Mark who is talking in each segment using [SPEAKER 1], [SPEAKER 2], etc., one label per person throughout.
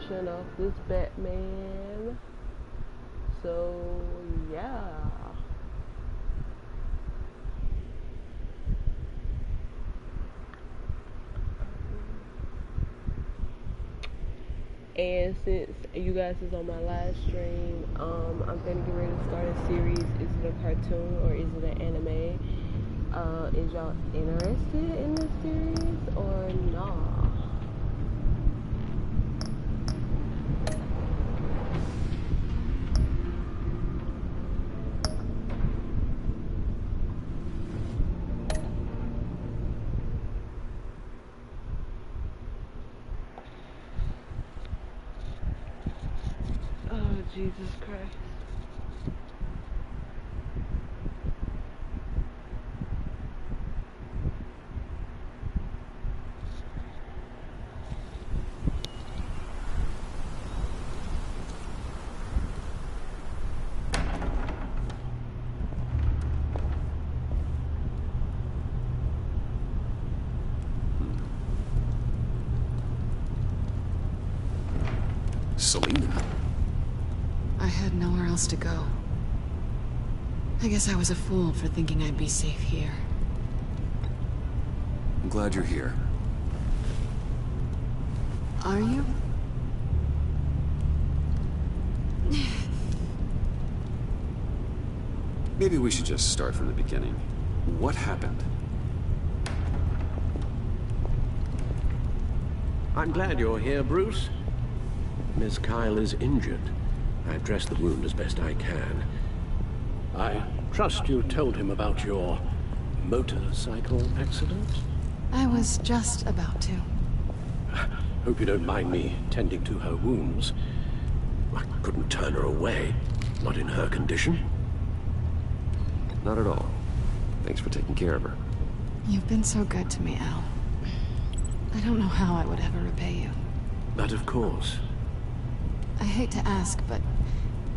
[SPEAKER 1] version of this Batman. So yeah. And since you guys is on my live stream, I'm gonna get ready to start a series. Is it a cartoon or is it an anime? Is y'all interested in this series or not? Oh, Jesus Christ.
[SPEAKER 2] Selena?
[SPEAKER 3] I had nowhere else to go. I guess I was a fool for thinking I'd be safe here.
[SPEAKER 2] I'm glad you're here.
[SPEAKER 3] Are you?
[SPEAKER 2] Maybe we should just start from the beginning. What happened?
[SPEAKER 4] I'm glad you're here, Bruce. Miss Kyle is injured. I've dressed the wound as best I can. I trust you told him about your motorcycle accident?
[SPEAKER 3] I was just about to.
[SPEAKER 4] Hope you don't mind me tending to her wounds. I couldn't turn her away, not in her condition.
[SPEAKER 2] Not at all. Thanks for taking care of her.
[SPEAKER 3] You've been so good to me, Al. I don't know how I would ever repay you.
[SPEAKER 4] But of course.
[SPEAKER 3] I hate to ask, but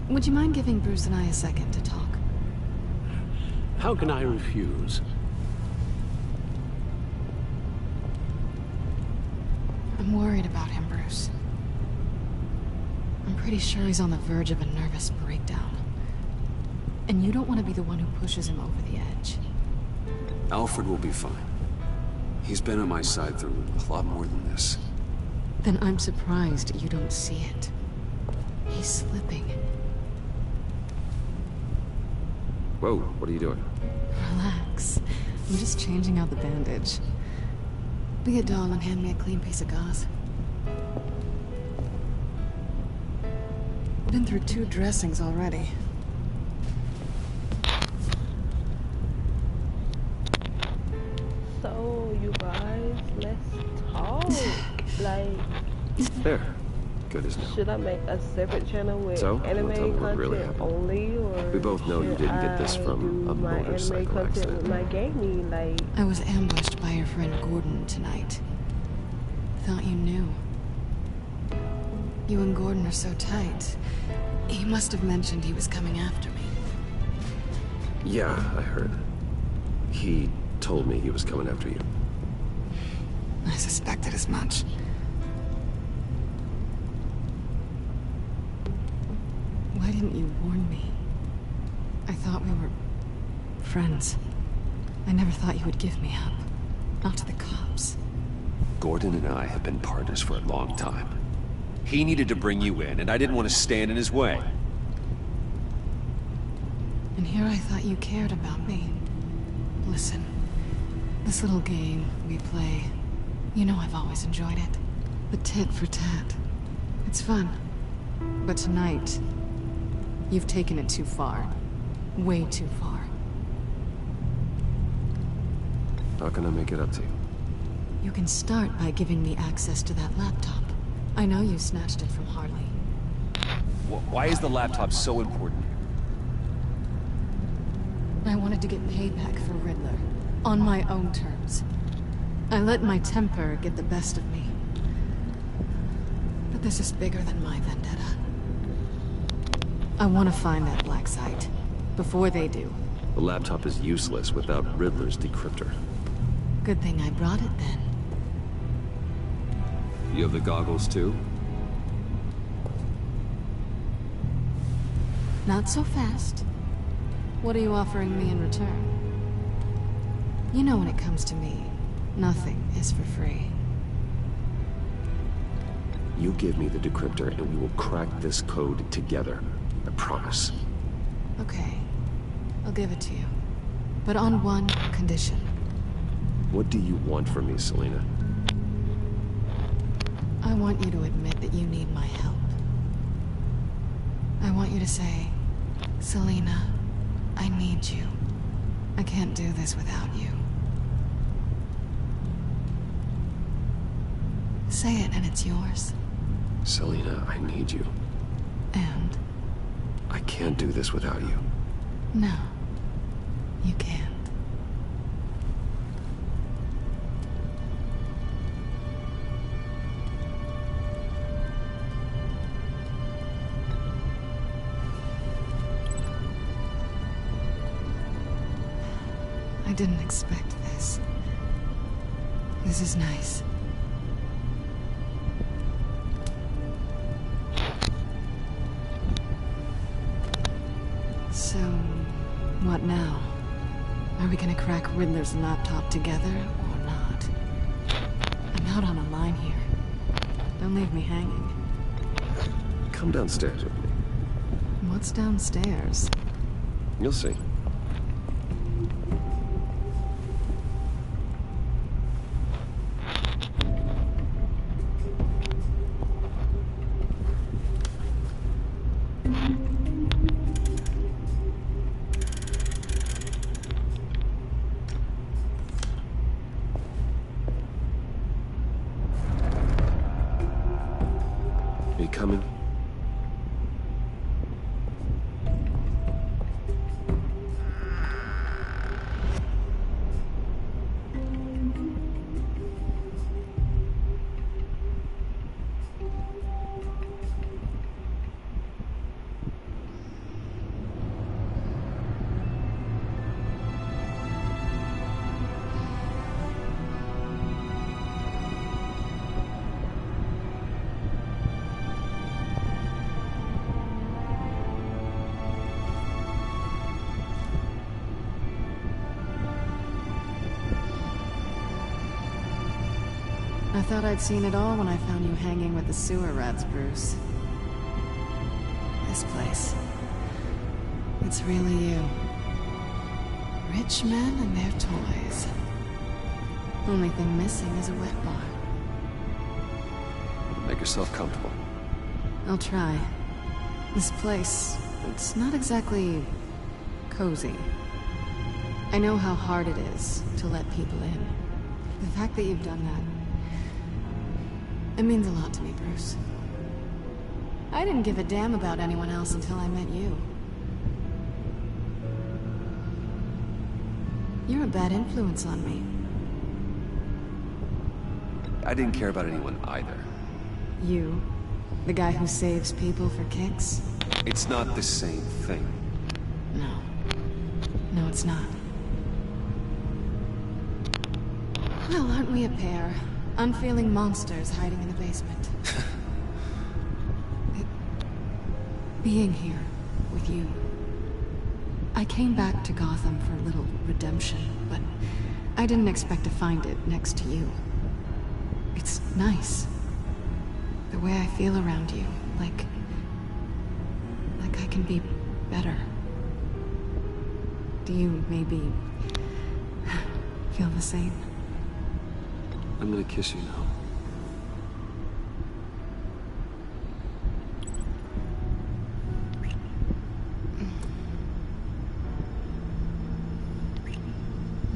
[SPEAKER 3] would you mind giving Bruce and I a second to talk?
[SPEAKER 4] How can I refuse?
[SPEAKER 3] I'm worried about him, Bruce. I'm pretty sure he's on the verge of a nervous breakdown. And you don't want to be the one who pushes him over the edge.
[SPEAKER 2] Alfred will be fine. He's been on my side through a lot more than this.
[SPEAKER 3] Then I'm surprised you don't see it. He's slipping.
[SPEAKER 2] Whoa, what are you doing?
[SPEAKER 3] Relax. I'm just changing out the bandage. Be a doll and hand me a clean piece of gauze. Been through 2 dressings already.
[SPEAKER 1] So you guys, let's talk. Like,
[SPEAKER 2] There. Good as new.
[SPEAKER 1] should I make a separate channel with
[SPEAKER 2] So, you
[SPEAKER 1] anime
[SPEAKER 2] wanna tell me what
[SPEAKER 1] content
[SPEAKER 2] really happened?
[SPEAKER 1] only, or
[SPEAKER 2] We both know you
[SPEAKER 1] should
[SPEAKER 2] didn't get this
[SPEAKER 1] I
[SPEAKER 2] from
[SPEAKER 1] do
[SPEAKER 2] a
[SPEAKER 1] my
[SPEAKER 2] motorcycle
[SPEAKER 1] anime content
[SPEAKER 2] accident?
[SPEAKER 1] with my gaming? Like,
[SPEAKER 3] I was ambushed by your friend Gordon tonight. Thought you knew. You and Gordon are so tight. He must have mentioned he was coming after me.
[SPEAKER 2] Yeah, I heard. He told me he was coming after you.
[SPEAKER 3] I suspected as much. Why didn't you warn me? I thought we were friends. I never thought you would give me up. Not to the cops.
[SPEAKER 2] Gordon and I have been partners for a long time. He needed to bring you in, and I didn't want to stand in his way.
[SPEAKER 3] And here I thought you cared about me. Listen, this little game we play, you know I've always enjoyed it. The tit for tat. It's fun. But tonight, you've taken it too far. Way too far.
[SPEAKER 2] How can I make it up to you?
[SPEAKER 3] You can start by giving me access to that laptop. I know you snatched it from Harley.
[SPEAKER 2] Why is the laptop so important?
[SPEAKER 3] I wanted to get payback for Riddler. On my own terms. I let my temper get the best of me. But this is bigger than my vendetta. I want to find that black site. Before they do.
[SPEAKER 2] The laptop is useless without Riddler's decryptor.
[SPEAKER 3] Good thing I brought it then.
[SPEAKER 2] You have the goggles too?
[SPEAKER 3] Not so fast. What are you offering me in return? You know when it comes to me, nothing is for free.
[SPEAKER 2] You give me the decryptor and we will crack this code together. I promise.
[SPEAKER 3] Okay. I'll give it to you. But on one condition.
[SPEAKER 2] What do you want from me, Selena?
[SPEAKER 3] I want you to admit that you need my help. I want you to say, Selena, I need you. I can't do this without you. Say it and it's yours.
[SPEAKER 2] Selena, I need you.
[SPEAKER 3] And?
[SPEAKER 2] I can't do this without you.
[SPEAKER 3] No, you can't. I didn't expect this. This is nice. So, what now? Are we gonna crack Riddler's laptop together, or not? I'm out on a line here. Don't leave me hanging.
[SPEAKER 2] Come downstairs with me.
[SPEAKER 3] What's downstairs?
[SPEAKER 2] You'll see. You coming?
[SPEAKER 3] I thought I'd seen it all when I found you hanging with the sewer rats, Bruce. This place. It's really you. Rich men and their toys. Only thing missing is a wet bar.
[SPEAKER 2] Make yourself comfortable.
[SPEAKER 3] I'll try. This place, it's not exactly cozy. I know how hard it is to let people in. The fact that you've done that, it means a lot to me, Bruce. I didn't give a damn about anyone else until I met you. You're a bad influence on me.
[SPEAKER 2] I didn't care about anyone either.
[SPEAKER 3] You? The guy who saves people for kicks?
[SPEAKER 2] It's not the same thing.
[SPEAKER 3] No. No, it's not. Well, aren't we a pair? Unfeeling monsters hiding in the basement. Being here with you. I came back to Gotham for a little redemption, but I didn't expect to find it next to you. It's nice. The way I feel around you, like I can be better. Do you maybe feel the same?
[SPEAKER 2] I'm gonna kiss you now.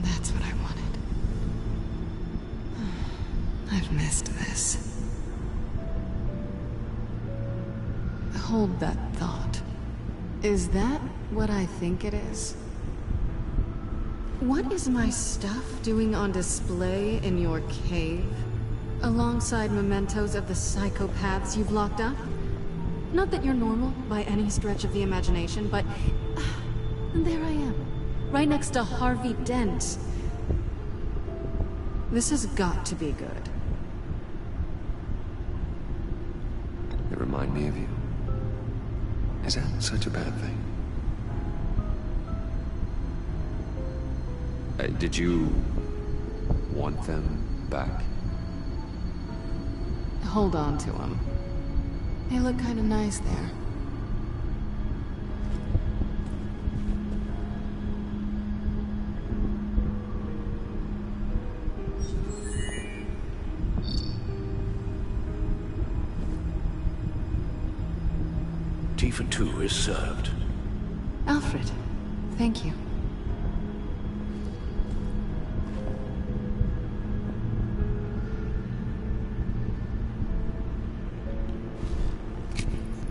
[SPEAKER 3] That's what I wanted. I've missed this. Hold that thought. Is that what I think it is? What is my stuff doing on display in your cave? Alongside mementos of the psychopaths you've locked up? Not that you're normal by any stretch of the imagination, but there I am, right next to Harvey Dent. This has got to be good.
[SPEAKER 2] They remind me of you. Is that such a bad thing? Did you want them back?
[SPEAKER 3] Hold on to them. They look kind of nice there.
[SPEAKER 4] Tea for two is served.
[SPEAKER 3] Alfred, thank you.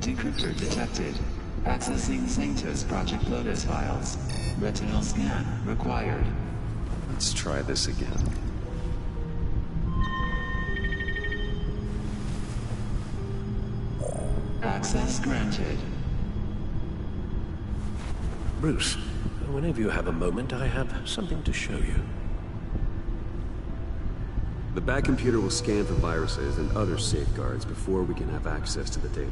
[SPEAKER 5] Decryptor detected. Accessing Sanctus Project Lotus files. Retinal scan required.
[SPEAKER 2] Let's try this again.
[SPEAKER 5] Access granted.
[SPEAKER 4] Bruce, whenever you have a moment, I have something to show you.
[SPEAKER 2] The back computer will scan for viruses and other safeguards before we can have access to the data.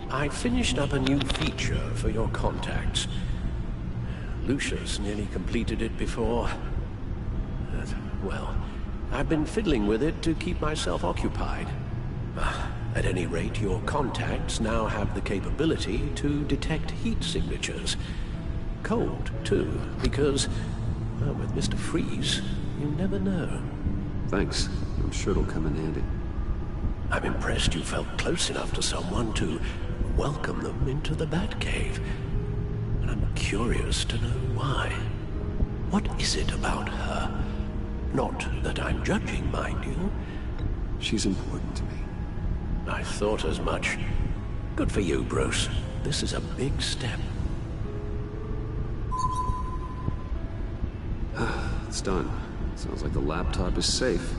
[SPEAKER 4] I finished up a new feature for your contacts. Lucius nearly completed it before. Well, I've been fiddling with it to keep myself occupied. At any rate, your contacts now have the capability to detect heat signatures. Cold, too, because, well, with Mr. Freeze, you never know.
[SPEAKER 2] Thanks. I'm sure it'll come in handy.
[SPEAKER 4] I'm impressed you felt close enough to someone to welcome them into the Batcave. And I'm curious to know why. What is it about her? Not that I'm judging, mind you.
[SPEAKER 2] She's important to me.
[SPEAKER 4] I thought as much. Good for you, Bruce. This is a big step.
[SPEAKER 2] It's done. Sounds like the laptop is safe.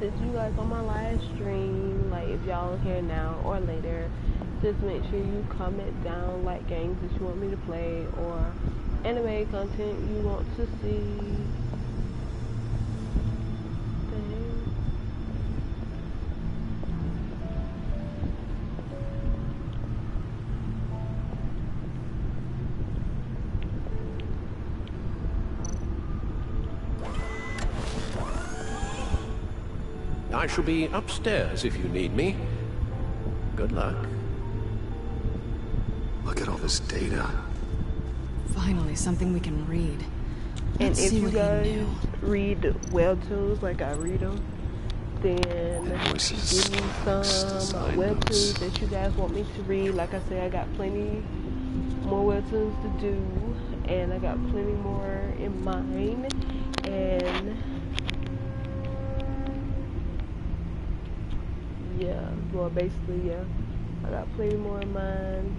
[SPEAKER 1] Since you guys on my live stream, like if y'all here now or later, just make sure you comment down like games that you want me to play or anime content you want to see.
[SPEAKER 4] I shall be upstairs if you need me. Good luck.
[SPEAKER 2] Look at all this data.
[SPEAKER 3] Finally, something we can read.
[SPEAKER 1] And
[SPEAKER 3] Let's
[SPEAKER 1] if
[SPEAKER 3] see
[SPEAKER 1] you
[SPEAKER 3] what
[SPEAKER 1] guys
[SPEAKER 3] he knew.
[SPEAKER 1] read webtoons like I read them, then
[SPEAKER 2] Voices,
[SPEAKER 1] give me
[SPEAKER 2] text,
[SPEAKER 1] some
[SPEAKER 2] design
[SPEAKER 1] webtoons
[SPEAKER 2] notes.
[SPEAKER 1] that you guys want me to read. Like I say, I got plenty more webtoons to do, and I got plenty more in mind. And yeah, well, basically, yeah, I got plenty more in mind.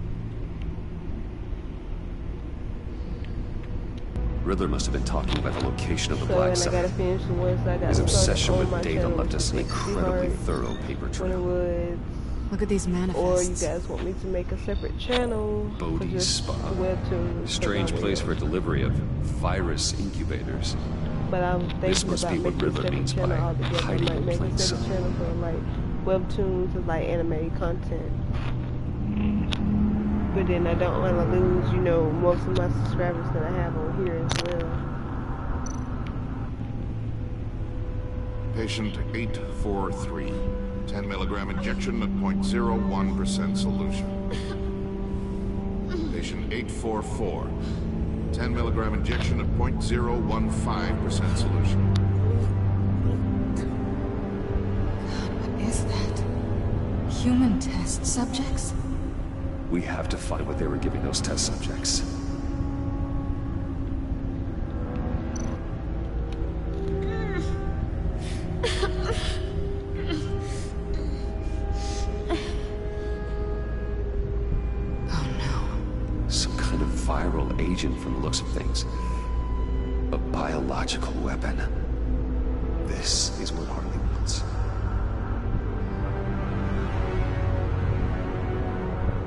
[SPEAKER 2] Riddler must have been talking about the location of the
[SPEAKER 1] So,
[SPEAKER 2] black
[SPEAKER 1] and I gotta
[SPEAKER 2] site.
[SPEAKER 1] finish the ones I got
[SPEAKER 2] His
[SPEAKER 1] started
[SPEAKER 2] obsession
[SPEAKER 1] on
[SPEAKER 2] with
[SPEAKER 1] my
[SPEAKER 2] data
[SPEAKER 1] channel,
[SPEAKER 2] left
[SPEAKER 1] which
[SPEAKER 2] us
[SPEAKER 1] is
[SPEAKER 2] an
[SPEAKER 1] 60
[SPEAKER 2] incredibly
[SPEAKER 1] Hearts,
[SPEAKER 2] thorough paper trail.
[SPEAKER 1] Woods,
[SPEAKER 3] Look at these
[SPEAKER 1] or you
[SPEAKER 3] manifests.
[SPEAKER 1] guys want me to make a separate channel for
[SPEAKER 2] Bodhi's
[SPEAKER 1] just
[SPEAKER 2] Spa.
[SPEAKER 1] the webtoons.
[SPEAKER 2] Strange place for delivery of virus incubators.
[SPEAKER 1] But I'm
[SPEAKER 2] This
[SPEAKER 1] thinking
[SPEAKER 2] must
[SPEAKER 1] about
[SPEAKER 2] be what
[SPEAKER 1] making a
[SPEAKER 2] Riddler
[SPEAKER 1] separate
[SPEAKER 2] means
[SPEAKER 1] channel
[SPEAKER 2] by
[SPEAKER 1] altogether. I
[SPEAKER 2] hiding
[SPEAKER 1] might
[SPEAKER 2] in
[SPEAKER 1] make
[SPEAKER 2] plain
[SPEAKER 1] a separate
[SPEAKER 2] sight.
[SPEAKER 1] channel for like webtoons and like anime content. But then I don't want to lose, you know, most of my subscribers that I have on here as well.
[SPEAKER 6] Patient 843. 10 milligram injection at 0.01% solution. Patient 844. 10 milligram injection at 0.015% solution.
[SPEAKER 3] What is that? Human test subjects?
[SPEAKER 2] We have to find what they were giving those test subjects. Viral agent from the looks of things. A biological weapon. This is what Harley wants.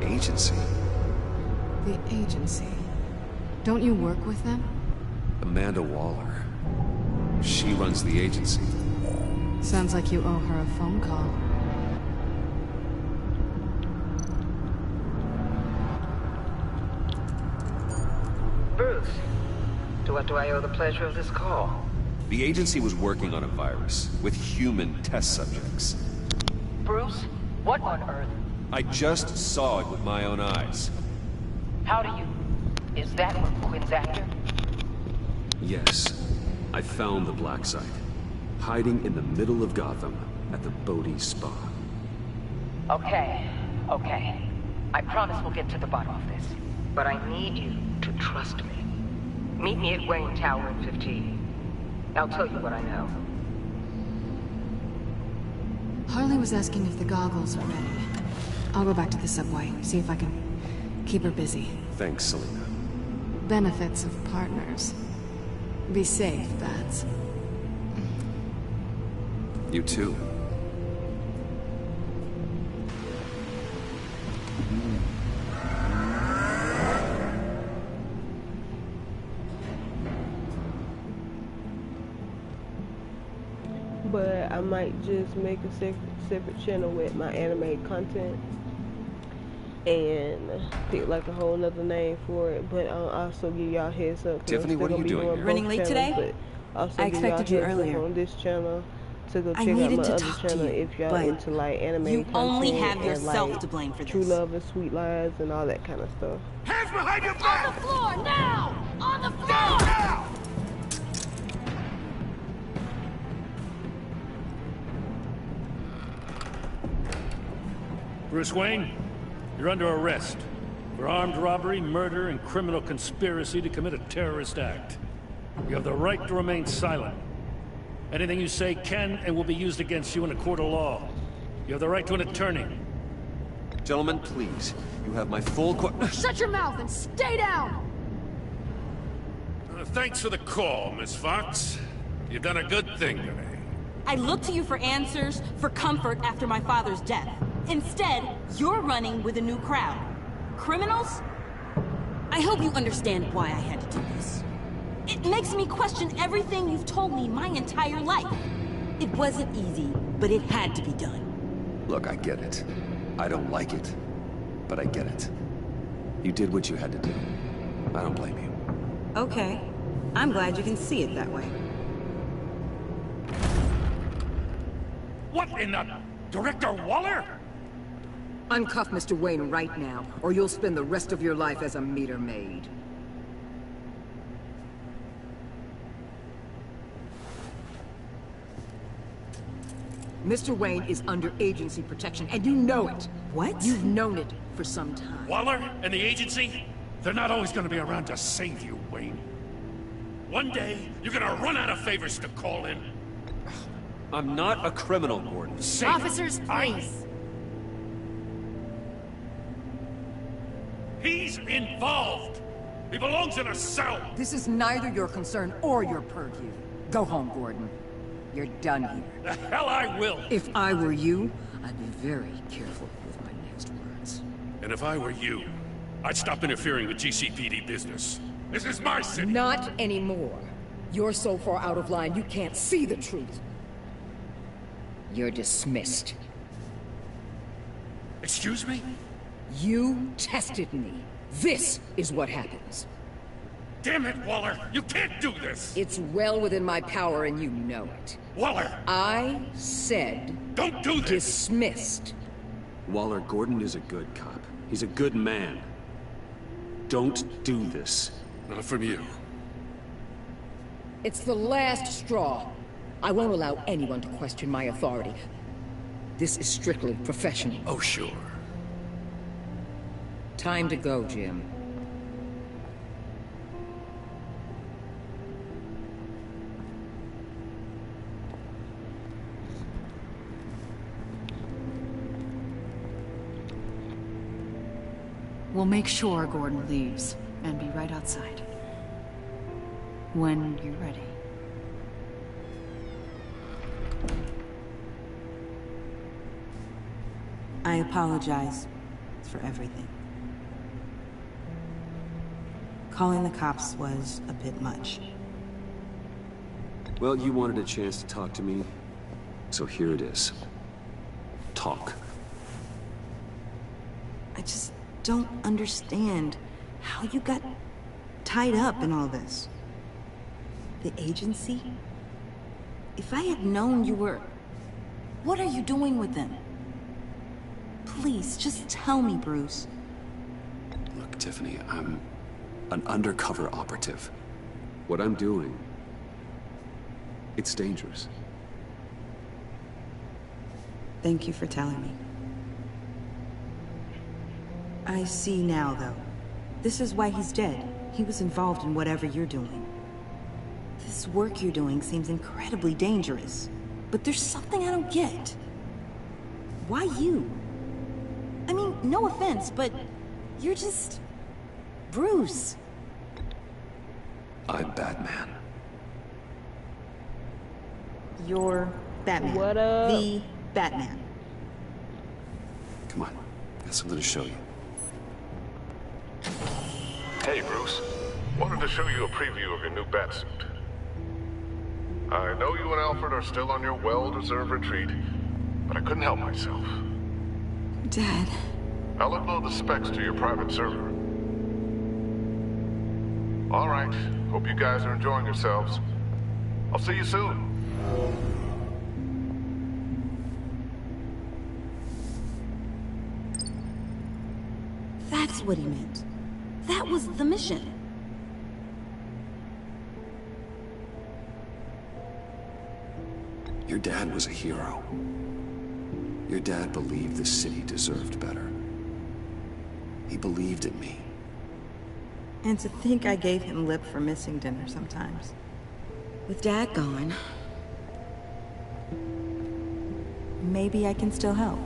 [SPEAKER 2] Agency?
[SPEAKER 3] The agency. Don't you work with them?
[SPEAKER 2] Amanda Waller. She runs the agency.
[SPEAKER 3] Sounds like you owe her a phone call.
[SPEAKER 7] Bruce, to what do I owe the pleasure of this call?
[SPEAKER 2] The agency was working on a virus with human test subjects.
[SPEAKER 7] Bruce, what on earth?
[SPEAKER 2] I just saw it with my own eyes.
[SPEAKER 7] How do you... Is that what Quinn's after?
[SPEAKER 2] Yes. I found the black site. Hiding in the middle of Gotham at the Bodhi Spa.
[SPEAKER 7] Okay. I promise we'll get to the bottom of this. But I need you to trust me. Meet me at Wayne Tower in 15. I'll tell you what I know.
[SPEAKER 3] Harley was asking if the goggles are ready. I'll go back to the subway, see if I can keep her busy.
[SPEAKER 2] Thanks, Selena.
[SPEAKER 3] Benefits of partners. Be safe, Bats.
[SPEAKER 2] You too.
[SPEAKER 1] But I might just make a separate channel with my anime content and pick like a whole nother name for it. But I'll also give y'all heads up.
[SPEAKER 2] Tiffany, what are you doing here?
[SPEAKER 8] Running late today?
[SPEAKER 1] Also
[SPEAKER 8] I expected you earlier.
[SPEAKER 1] on this channel to go
[SPEAKER 8] I
[SPEAKER 1] check out my
[SPEAKER 8] needed to
[SPEAKER 1] other
[SPEAKER 8] talk to
[SPEAKER 1] channel
[SPEAKER 8] you,
[SPEAKER 1] if y'all
[SPEAKER 8] but
[SPEAKER 1] into like anime
[SPEAKER 8] you
[SPEAKER 1] content
[SPEAKER 8] only have
[SPEAKER 1] and,
[SPEAKER 8] yourself
[SPEAKER 1] like,
[SPEAKER 8] to blame for
[SPEAKER 1] True
[SPEAKER 8] this.
[SPEAKER 1] Love and Sweet Lies and all that kind of stuff.
[SPEAKER 6] Hands behind your back!
[SPEAKER 9] On the floor, now! On the floor!
[SPEAKER 6] Down, now!
[SPEAKER 10] Bruce Wayne, you're under arrest for armed robbery, murder, and criminal conspiracy to commit a terrorist act. You have the right to remain silent. Anything you say can and will be used against you in a court of law. You have the right to an attorney.
[SPEAKER 2] Gentlemen, please. You have my full
[SPEAKER 9] Shut your mouth and stay down!
[SPEAKER 6] Thanks for the call, Miss Fox. You've done a good thing today.
[SPEAKER 8] I looked to you for answers, for comfort after my father's death. Instead, you're running with a new crowd. Criminals? I hope you understand why I had to do this. It makes me question everything you've told me my entire life. It wasn't easy, but it had to be done.
[SPEAKER 2] Look, I get it. I don't like it, but I get it. You did what you had to do. I don't blame you.
[SPEAKER 8] Okay. I'm glad you can see it that way.
[SPEAKER 10] What in the... Director Waller?
[SPEAKER 11] Uncuff Mr. Wayne right now, or you'll spend the rest of your life as a meter maid. Mr. Wayne is under agency protection, and you know it.
[SPEAKER 8] What?
[SPEAKER 11] You've known it for some time.
[SPEAKER 10] Waller and the agency? They're not always gonna be around to save you, Wayne. One day, you're gonna run out of favors to call in.
[SPEAKER 2] I'm not a criminal, Gordon.
[SPEAKER 10] Safe.
[SPEAKER 9] Officers, please.
[SPEAKER 10] He's involved. He belongs in a cell.
[SPEAKER 11] This is neither your concern or your purview. Go home, Gordon. You're done here.
[SPEAKER 10] The hell I will.
[SPEAKER 11] If I were you, I'd be very careful with my next words.
[SPEAKER 10] And if I were you, I'd stop interfering with GCPD business. This is my city.
[SPEAKER 11] Not anymore. You're so far out of line, you can't see the truth. You're dismissed.
[SPEAKER 10] Excuse me?
[SPEAKER 11] You tested me. This is what happens.
[SPEAKER 10] Damn it, Waller! You can't do this!
[SPEAKER 11] It's well within my power and you know it.
[SPEAKER 10] Waller!
[SPEAKER 11] I said...
[SPEAKER 10] Don't do this!
[SPEAKER 11] Dismissed.
[SPEAKER 2] Waller, Gordon is a good cop. He's a good man. Don't do this.
[SPEAKER 10] Not from you.
[SPEAKER 11] It's the last straw. I won't allow anyone to question my authority. This is strictly professional.
[SPEAKER 4] Oh, sure.
[SPEAKER 11] Time to go, Jim.
[SPEAKER 3] We'll make sure Gordon leaves, and be right outside. When you're ready.
[SPEAKER 12] I apologize for everything. Calling the cops was a bit much.
[SPEAKER 2] Well, you wanted a chance to talk to me, so here it is. Talk.
[SPEAKER 12] I just don't understand how you got tied up in all this. The agency? If I had known you were... What are you doing with them? Please, just tell me, Bruce.
[SPEAKER 2] Look, Tiffany, I'm an undercover operative. What I'm doing, it's dangerous.
[SPEAKER 12] Thank you for telling me. I see now, though. This is why he's dead. He was involved in whatever you're doing. This work you're doing seems incredibly dangerous. But there's something I don't get. Why you? I mean, no offense, but you're just... Bruce.
[SPEAKER 2] I'm Batman.
[SPEAKER 12] You're Batman.
[SPEAKER 1] What up?
[SPEAKER 12] The Batman.
[SPEAKER 2] Come on, got something to show you.
[SPEAKER 13] Hey, Bruce. Wanted to show you a preview of your new batsuit. I know you and Alfred are still on your well-deserved retreat, but I couldn't help myself.
[SPEAKER 12] Dad.
[SPEAKER 13] I'll upload the specs to your private server. All right. Hope you guys are enjoying yourselves. I'll see you soon.
[SPEAKER 12] That's what he meant. That was the mission.
[SPEAKER 2] Your dad was a hero. Your dad believed the city deserved better. He believed in me.
[SPEAKER 12] And to think I gave him lip for missing dinner sometimes. With Dad gone, maybe I can still help.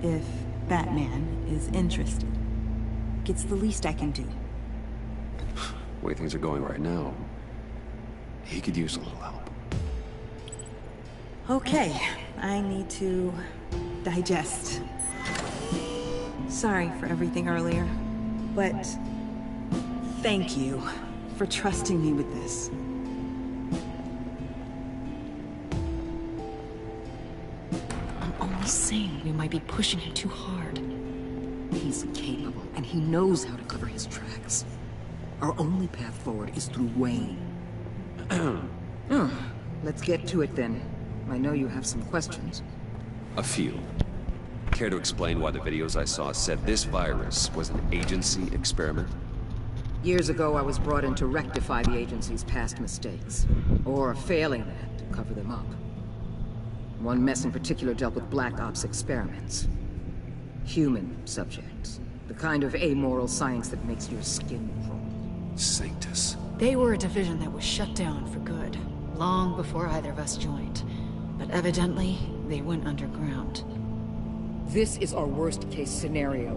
[SPEAKER 12] If Batman is interested. It's the least I can do.
[SPEAKER 2] The way things are going right now, he could use a little help.
[SPEAKER 12] Okay, I need to digest. Sorry for everything earlier, but thank you for trusting me with this.
[SPEAKER 3] I'm only saying we might be pushing him too hard.
[SPEAKER 11] He's capable, and he knows how to cover his tracks. Our only path forward is through Wayne. Let's get to it then. I know you have some questions.
[SPEAKER 2] A few. Care to explain why the videos I saw said this virus was an agency experiment?
[SPEAKER 11] Years ago, I was brought in to rectify the agency's past mistakes. Or failing that, to cover them up. One mess in particular dealt with Black Ops experiments. Human subjects. The kind of amoral science that makes your skin crawl.
[SPEAKER 2] Sanctus.
[SPEAKER 3] They were a division that was shut down for good, long before either of us joined. But evidently, they went underground.
[SPEAKER 11] This is our worst-case scenario.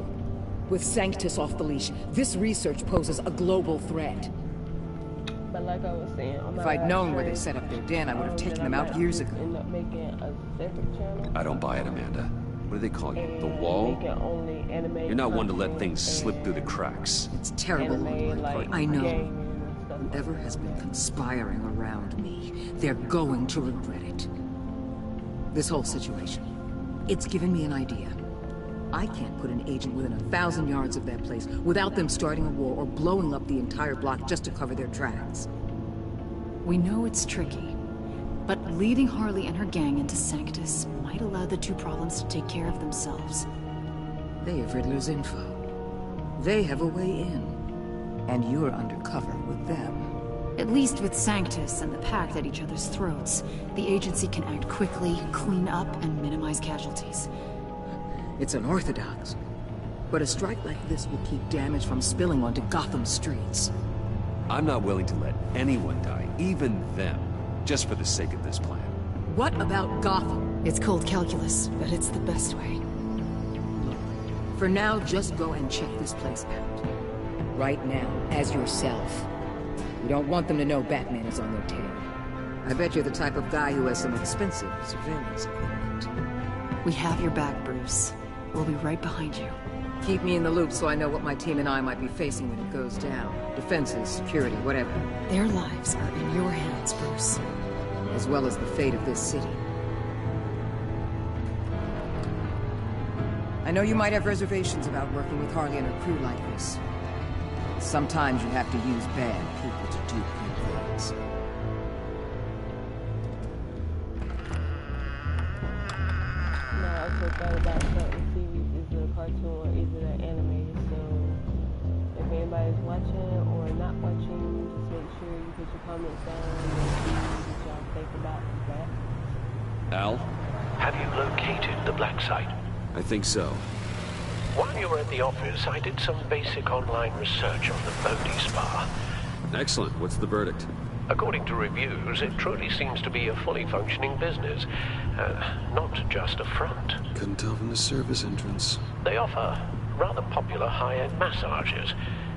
[SPEAKER 11] With Sanctus off the leash, this research poses a global threat.
[SPEAKER 1] But like I was saying,
[SPEAKER 11] If I'd known where they set up their den, I would have taken them out years ago.
[SPEAKER 1] End up making a separate channel.
[SPEAKER 2] I don't buy it, Amanda. What do they call you? The wall? You're not one to let things slip through the cracks.
[SPEAKER 11] It's terrible on my part, I know. Whoever has been conspiring around me, they're going to regret it. This whole situation, it's given me an idea. I can't put an agent within 1,000 yards of that place without them starting a war or blowing up the entire block just to cover their tracks.
[SPEAKER 3] We know it's tricky, but leading Harley and her gang into Sanctus might allow the two problems to take care of themselves.
[SPEAKER 11] They have Riddler's info. They have a way in. And you're undercover with them.
[SPEAKER 3] At least with Sanctus and the Pact at each other's throats, the agency can act quickly, clean up, and minimize casualties.
[SPEAKER 11] It's unorthodox. But a strike like this will keep damage from spilling onto Gotham's streets.
[SPEAKER 2] I'm not willing to let anyone die, even them, just for the sake of this plan.
[SPEAKER 11] What about Gotham?
[SPEAKER 3] It's cold calculus, but it's the best way.
[SPEAKER 11] Look, for now, just go and check this place out. Right now, as yourself. We don't want them to know Batman is on their tail. I bet you're the type of guy who has some expensive surveillance equipment.
[SPEAKER 3] We have your back, Bruce. We'll be right behind you.
[SPEAKER 11] Keep me in the loop so I know what my team and I might be facing when it goes down. Defenses, security, whatever.
[SPEAKER 3] Their lives are in your hands, Bruce.
[SPEAKER 11] As well as the fate of this city. I know you might have reservations about working with Harley and her crew like this. Sometimes you have to use bad people to do good things.
[SPEAKER 1] Now, I also thought about certain series. Is it a cartoon or is it an anime? So, if anybody's watching or not watching, just make sure you put your comments down and see what y'all think about that.
[SPEAKER 2] Al?
[SPEAKER 4] Have you located the black site?
[SPEAKER 2] I think so.
[SPEAKER 4] While you were at the office, I did some basic online research on the Bodhi Spa.
[SPEAKER 2] Excellent. What's the verdict?
[SPEAKER 4] According to reviews, it truly seems to be a fully functioning business. Not just a front.
[SPEAKER 2] Couldn't tell from the service entrance.
[SPEAKER 4] They offer rather popular high-end massages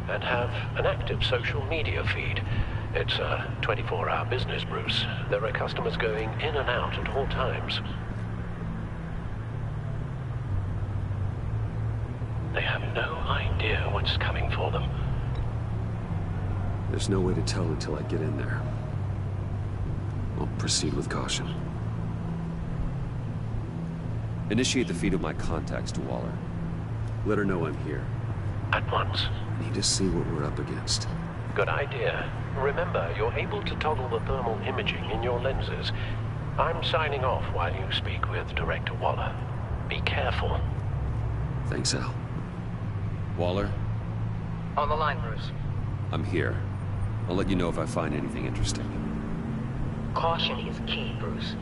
[SPEAKER 4] and have an active social media feed. It's a 24-hour business, Bruce. There are customers going in and out at all times. They have no idea what's coming for them.
[SPEAKER 2] There's no way to tell until I get in there. I'll proceed with caution. Initiate the feed of my contacts to Waller. Let her know I'm here.
[SPEAKER 4] At once.
[SPEAKER 2] Need to see what we're up against.
[SPEAKER 4] Good idea. Remember, you're able to toggle the thermal imaging in your lenses. I'm signing off while you speak with Director Waller. Be careful.
[SPEAKER 2] Thanks, Al. Waller?
[SPEAKER 11] On the line, Bruce.
[SPEAKER 2] I'm here. I'll let you know if I find anything interesting.
[SPEAKER 11] Caution is key, Bruce.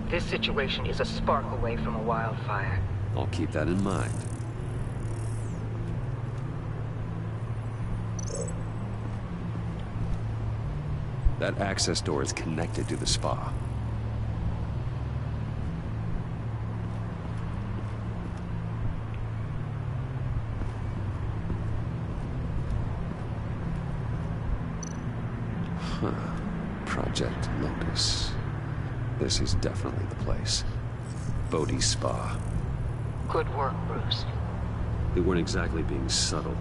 [SPEAKER 11] This situation is a spark away from a wildfire.
[SPEAKER 2] I'll keep that in mind. That access door is connected to the spa. Huh. Project Lotus. This is definitely the place. Bodhi Spa.
[SPEAKER 11] Good work, Bruce.
[SPEAKER 2] They weren't exactly being subtle.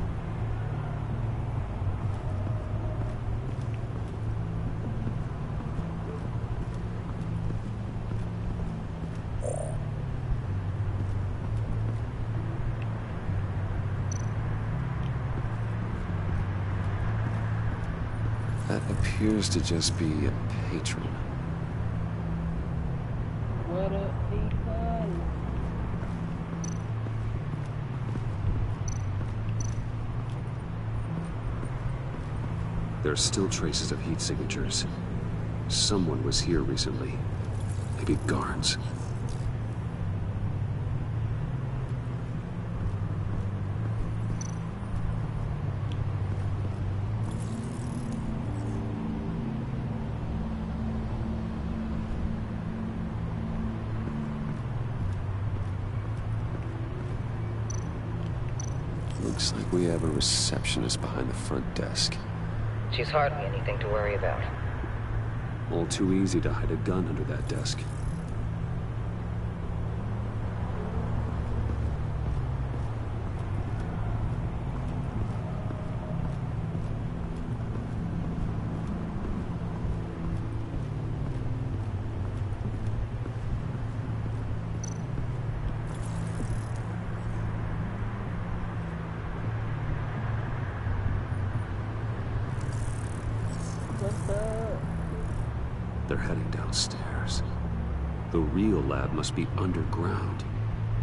[SPEAKER 2] That appears to just be a patron.
[SPEAKER 1] What up, people?
[SPEAKER 2] There are still traces of heat signatures. Someone was here recently. Maybe guards. Looks like we have a receptionist behind the front desk.
[SPEAKER 11] She's hardly anything to worry about.
[SPEAKER 2] All too easy to hide a gun under that desk. They're heading downstairs. The real lab must be underground.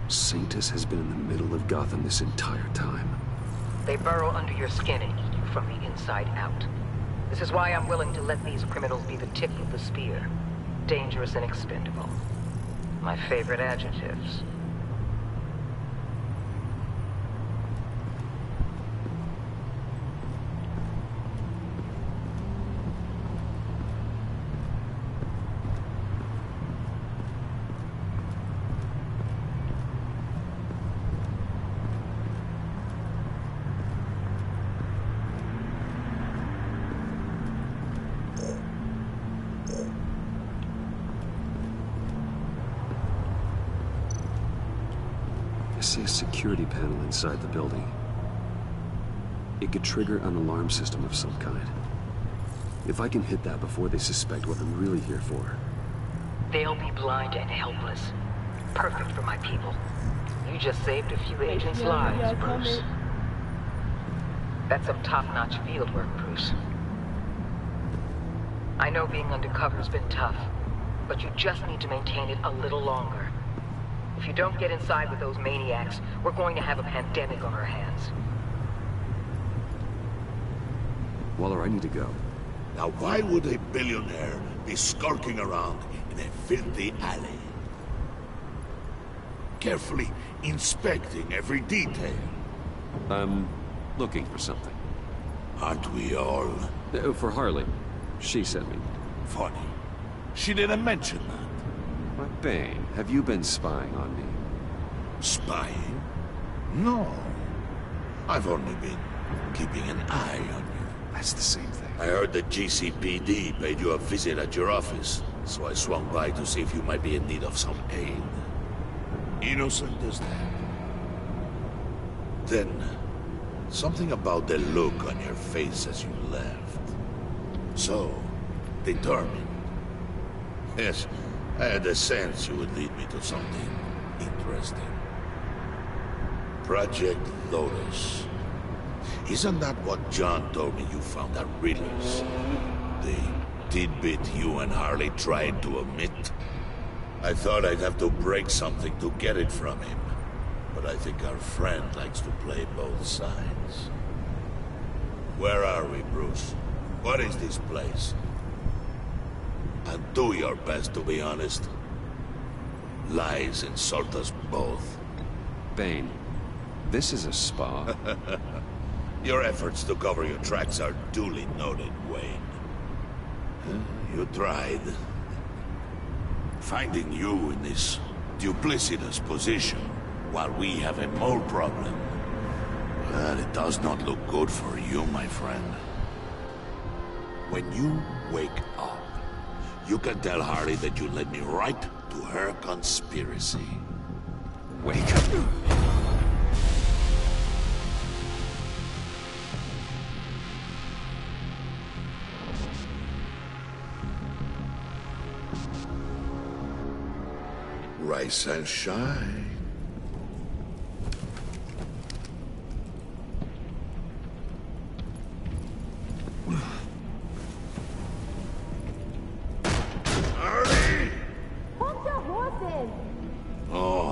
[SPEAKER 2] Sanctus has been in the middle of Gotham this entire time.
[SPEAKER 11] They burrow under your skin and eat you from the inside out.
[SPEAKER 7] This is why I'm willing to let these criminals be the tip of the spear. Dangerous and expendable. My favorite adjectives.
[SPEAKER 2] I see a security panel inside the building. It could trigger an alarm system of some kind. If I can hit that before they suspect what I'm really here for.
[SPEAKER 7] They'll be blind and helpless. Perfect for my people. You just saved a few agents' lives, Bruce. That's some top-notch field work, Bruce. I know being undercover's been tough, but you just need to maintain it a little longer. If you don't get inside with those maniacs, we're going to have a pandemic on our hands.
[SPEAKER 2] Waller, I need to go.
[SPEAKER 14] Now why would a billionaire be skulking around in a filthy alley? Carefully inspecting every detail.
[SPEAKER 2] I'm looking for something.
[SPEAKER 14] Aren't we all?
[SPEAKER 2] For Harley. She sent me.
[SPEAKER 14] Funny. She didn't mention that.
[SPEAKER 2] But Bane, have you been spying on me?
[SPEAKER 14] Spying? No. I've only been keeping an eye on you.
[SPEAKER 2] That's the same thing.
[SPEAKER 14] I heard the GCPD paid you a visit at your office, so I swung by to see if you might be in need of some aid. Innocent as that. Then, something about the look on your face as you left. So, determined. Yes, I had a sense you would lead me to something interesting. Project Lotus. Isn't that what John told me you found at Riddler's? The tidbit you and Harley tried to omit? I thought I'd have to break something to get it from him. But I think our friend likes to play both sides. Where are we, Bruce? What is this place? And do your best to be honest. Lies insult us both.
[SPEAKER 2] Bane, this is a spa.
[SPEAKER 14] Your efforts to cover your tracks are duly noted, Wayne. You tried. Finding you in this duplicitous position while we have a mole problem. Well, it does not look good for you, my friend. When you wake up, you can tell Harley that you led me right to her conspiracy.
[SPEAKER 2] Wake up.
[SPEAKER 14] Rise and shine.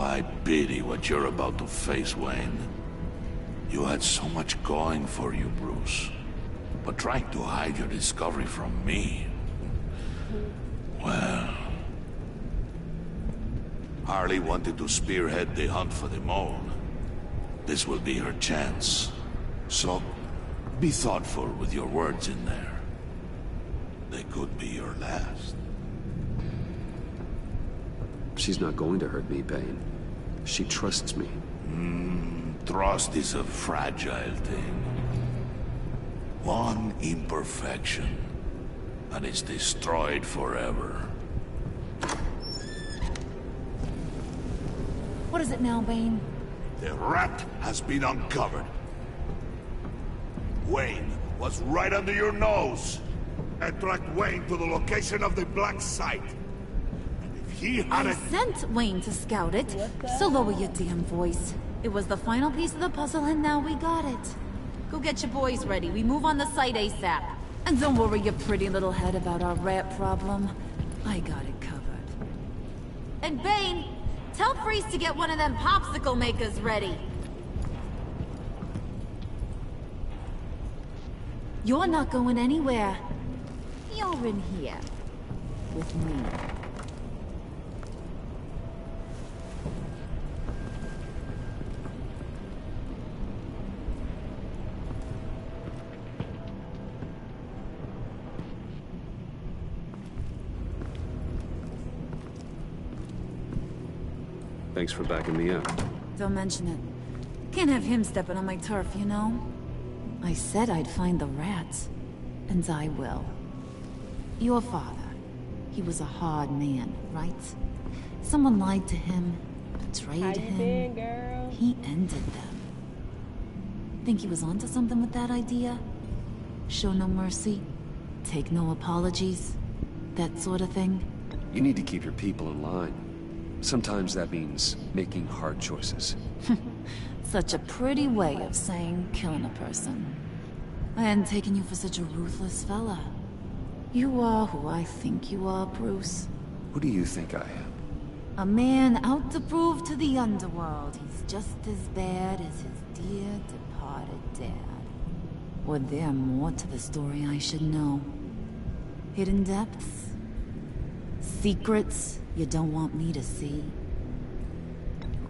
[SPEAKER 14] I pity what you're about to face, Wayne. You had so much going for you, Bruce. But trying to hide your discovery from me... Well... Harley wanted to spearhead the hunt for the mole. This will be her chance. So, be thoughtful with your words in there. They could be your last.
[SPEAKER 2] She's not going to hurt me, Bane. She trusts me.
[SPEAKER 14] Trust is a fragile thing. One imperfection, and it's destroyed forever.
[SPEAKER 9] What is it now, Bane?
[SPEAKER 14] The rat has been uncovered. Wayne was right under your nose. I tracked Wayne to the location of the black site. He had
[SPEAKER 9] I sent Wayne to scout it, so lower your damn voice. It was the final piece of the puzzle and now we got it. Go get your boys ready, we move on the site ASAP. And don't worry your pretty little head about our rat problem. I got it covered. And Bane, tell Freeze to get one of them popsicle makers ready. You're not going anywhere. You're in here. With me.
[SPEAKER 2] Thanks for backing me up.
[SPEAKER 9] Don't mention it. Can't have him stepping on my turf, you know? I said I'd find the rats. And I will. Your father. He was a hard man, right? Someone lied to him, betrayed him.
[SPEAKER 1] Been, girl?
[SPEAKER 9] He ended them. Think he was onto something with that idea? Show no mercy? Take no apologies? That sort of thing?
[SPEAKER 2] You need to keep your people in line. Sometimes that means making hard choices.
[SPEAKER 9] Such a pretty way of saying killing a person. I hadn't taken you for such a ruthless fella. You are who I think you are, Bruce.
[SPEAKER 2] Who do you think I am?
[SPEAKER 9] A man out to prove to the underworld he's just as bad as his dear departed dad. Or there more to the story I should know. Hidden depths? Secrets you don't want me to see?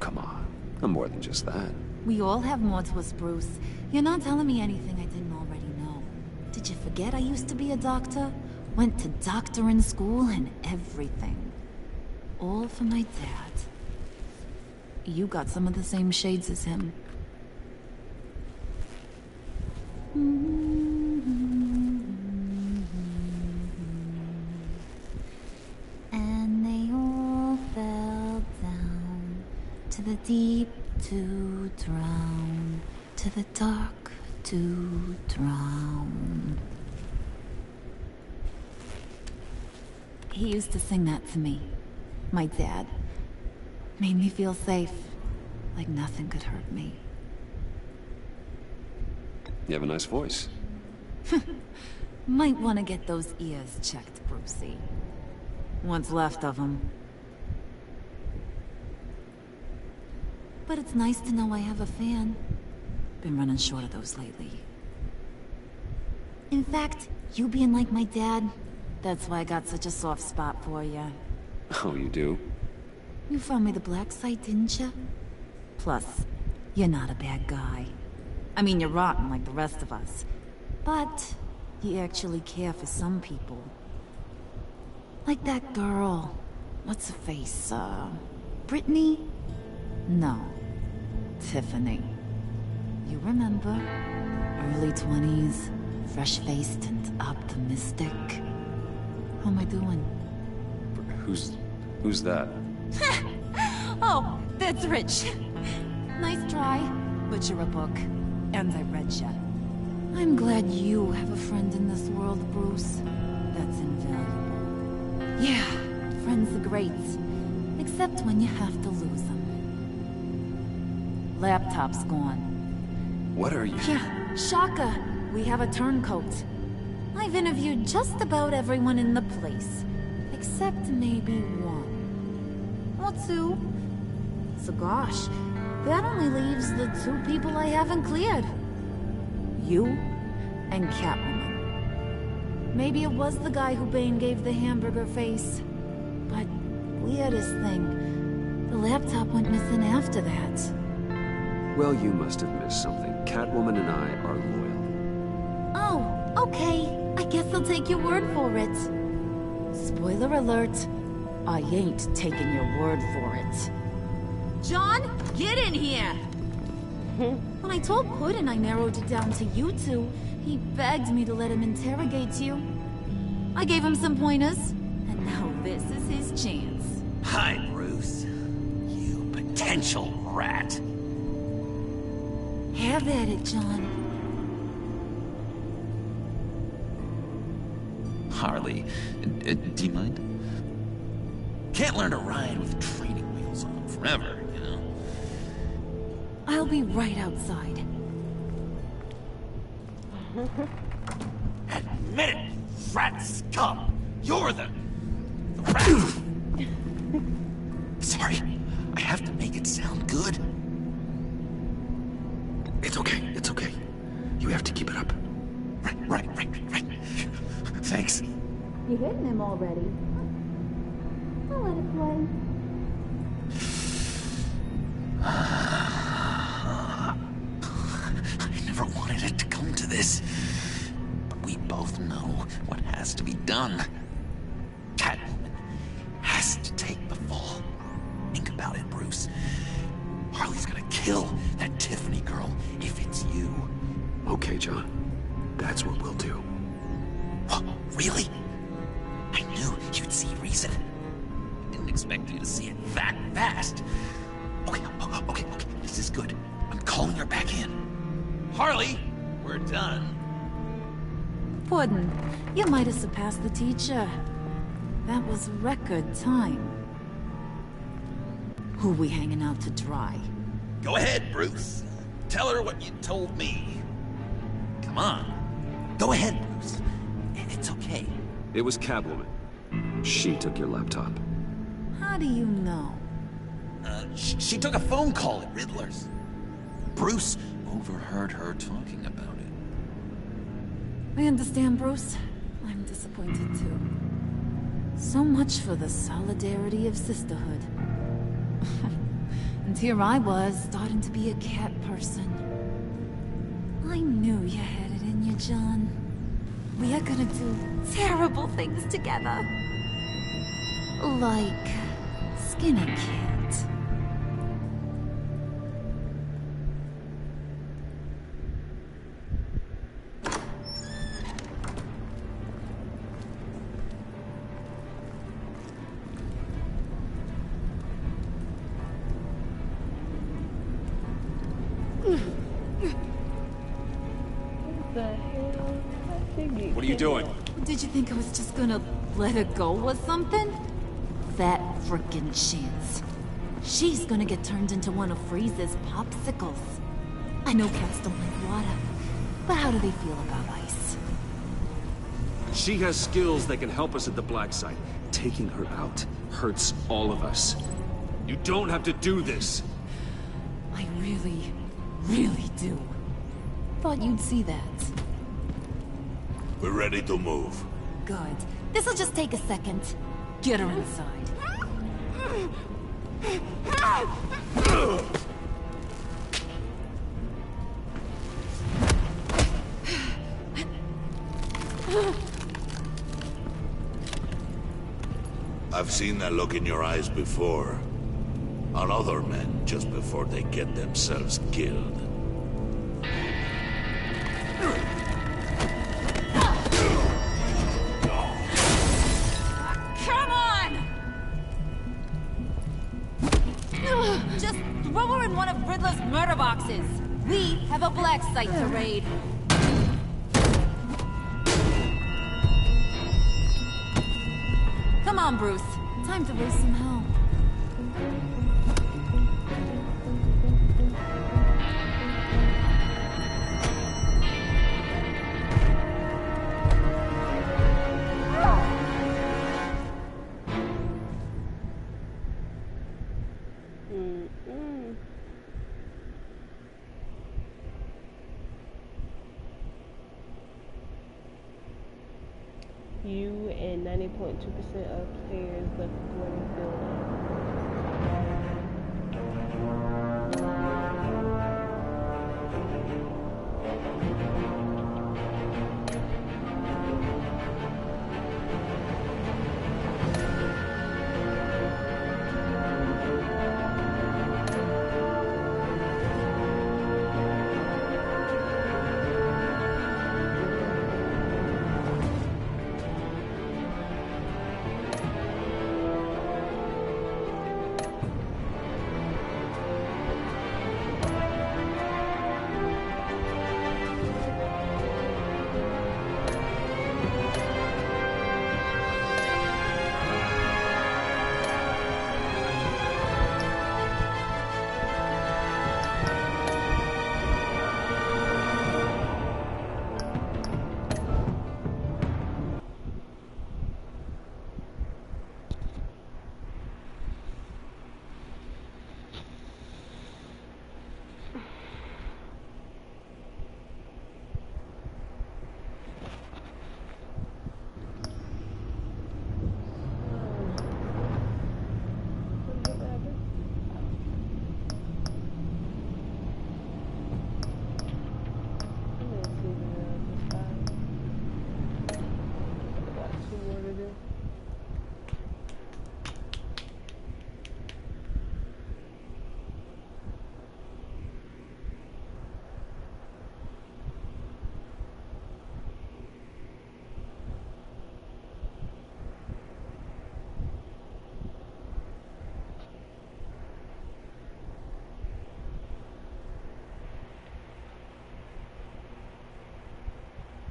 [SPEAKER 2] Come on, I'm more than just that.
[SPEAKER 9] We all have more to us, Bruce. You're not telling me anything I didn't already know. Did you forget I used to be a doctor? Went to doctoring school and everything. All for my dad. You got some of the same shades as him. And they all fell down to the deep to drown, to the dark to drown. He used to sing that to me. My dad. Made me feel safe. Like nothing could hurt me.
[SPEAKER 2] You have a nice voice.
[SPEAKER 9] Might want to get those ears checked, Brucey. What's left of them. But it's nice to know I have a fan. Been running short of those lately. In fact, you being like my dad, that's why I got such a soft spot for you.
[SPEAKER 2] Oh, you do?
[SPEAKER 9] You found me the black site, didn't you? Plus, you're not a bad guy. I mean, you're rotten like the rest of us. But, you actually care for some people. Like that girl. What's her face, Brittany? No. Tiffany. You remember? Early 20s, fresh-faced and optimistic. How am I doing?
[SPEAKER 2] Who's that?
[SPEAKER 9] Oh, that's Rich. Nice try, but you're a book. And I read ya. I'm glad you have a friend in this world, Bruce. That's invaluable. Yeah, friends are great. Except when you have to lose them. Laptop's gone.
[SPEAKER 2] What are you?
[SPEAKER 9] Yeah, Shaka. We have a turncoat. I've interviewed just about everyone in the place. Except maybe one. Or two. So gosh, that only leaves the two people I haven't cleared. You and Catwoman. Maybe it was the guy who Bane gave the hamburger face. But weirdest thing, the laptop went missing after that.
[SPEAKER 2] Well, you must have missed something. Catwoman and I are loyal.
[SPEAKER 9] Oh, okay. I guess I'll take your word for it. Spoiler alert. I ain't taking your word for it. John, get in here! When I told Puddin' I narrowed it down to you two, he begged me to let him interrogate you. I gave him some pointers, and now this is his chance.
[SPEAKER 15] Hi, Bruce. You potential rat.
[SPEAKER 9] Have at it, John.
[SPEAKER 15] Harley, do you mind? Can't learn to ride with training wheels on forever, you know?
[SPEAKER 9] I'll be right outside.
[SPEAKER 15] Admit it, rat scum! You're the rat! Sorry, I have to make it sound good.
[SPEAKER 2] It's okay, it's okay. You have to keep it up.
[SPEAKER 15] Right. Thanks.
[SPEAKER 9] You hitting him already? I'll let it play.
[SPEAKER 15] I never wanted it to come to this. But we both know what has to be done. Catwoman has to take the fall. Think about it, Bruce. Harley's gonna kill that Tiffany girl if it's you.
[SPEAKER 2] Okay, John. That's what we'll do.
[SPEAKER 15] What? Really? I knew you'd see reason. Didn't expect you to see it that fast. Okay. This is good. I'm calling her back in. Harley, we're done.
[SPEAKER 9] Puddin', you might have surpassed the teacher. That was record time. Who we hanging out to dry?
[SPEAKER 15] Go ahead, Bruce. Tell her what you told me. Come on. Go ahead, Bruce. It's okay.
[SPEAKER 2] It was Catwoman. She took your laptop.
[SPEAKER 9] How do you know?
[SPEAKER 15] She took a phone call at Riddler's. Bruce overheard her talking about it.
[SPEAKER 9] I understand, Bruce. I'm disappointed too. So much for the solidarity of sisterhood. And here I was, starting to be a cat person. I knew you had it in you, John. We are gonna do terrible things together. Like skin a cat.
[SPEAKER 2] What are you doing?
[SPEAKER 9] Did you think I was just gonna let her go or something? That frickin' chance. She's gonna get turned into one of Freeze's popsicles. I know cats don't like water, but how do they feel about ice?
[SPEAKER 2] She has skills that can help us at the black site. Taking her out hurts all of us. You don't have to do this.
[SPEAKER 9] I really, really do. Thought you'd see that.
[SPEAKER 14] We're ready to move.
[SPEAKER 9] Good. This'll just take a second. Get her inside.
[SPEAKER 14] I've seen that look in your eyes before. On other men, just before they get themselves killed.
[SPEAKER 9] Come on! Just throw her in one of Riddler's murder boxes. We have a black site to raid. Come on, Bruce. Time to raise some hell.
[SPEAKER 1] You and 90.2% of players left before the building.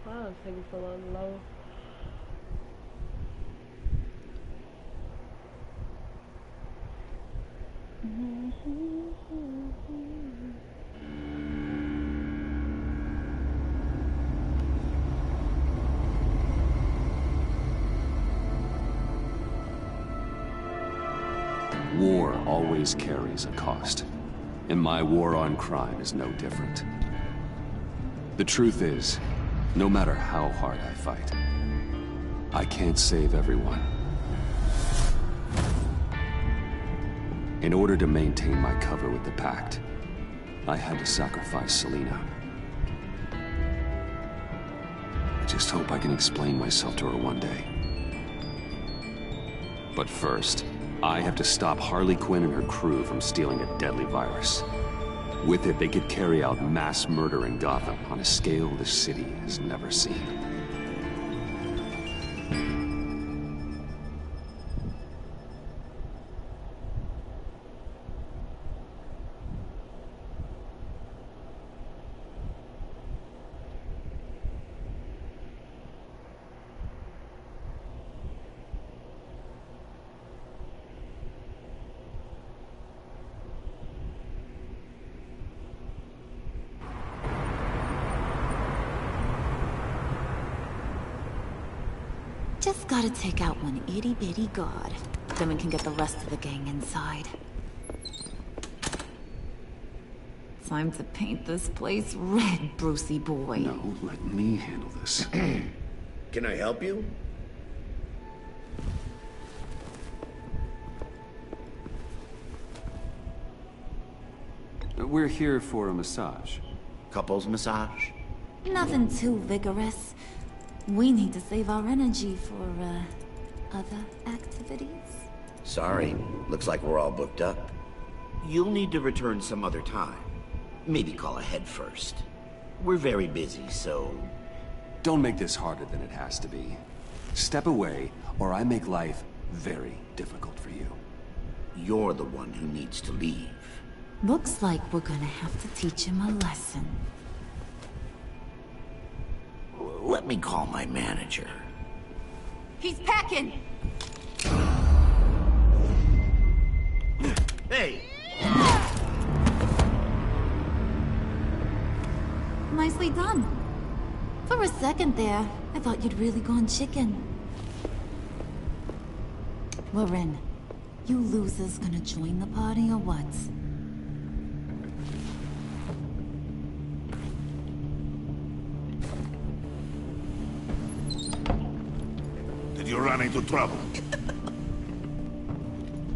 [SPEAKER 1] Wow, it's taking so long to load.
[SPEAKER 2] War always carries a cost, and my war on crime is no different. The truth is, no matter how hard I fight, I can't save everyone. In order to maintain my cover with the Pact, I had to sacrifice Selena. I just hope I can explain myself to her one day. But first, I have to stop Harley Quinn and her crew from stealing a deadly virus. With it, they could carry out mass murder in Gotham on a scale the city has never seen.
[SPEAKER 9] Just gotta take out one itty-bitty god. Then we can get the rest of the gang inside. Time to paint this place red, Brucey boy.
[SPEAKER 2] No, let me handle this.
[SPEAKER 14] Can I help you?
[SPEAKER 2] We're here for a massage.
[SPEAKER 14] Couples massage?
[SPEAKER 9] Nothing too vigorous. We need to save our energy for, other activities.
[SPEAKER 14] Sorry, looks like we're all booked up. You'll need to return some other time. Maybe call ahead first. We're very busy, so...
[SPEAKER 2] Don't make this harder than it has to be. Step away, or I make life very difficult for you.
[SPEAKER 14] You're the one who needs to leave.
[SPEAKER 9] Looks like we're gonna have to teach him a lesson.
[SPEAKER 14] Let me call my manager.
[SPEAKER 9] He's packing!
[SPEAKER 14] Hey!
[SPEAKER 9] Nicely done. For a second there, I thought you'd really gone chicken. We're in. You losers gonna join the party or what?
[SPEAKER 14] Did you run into trouble?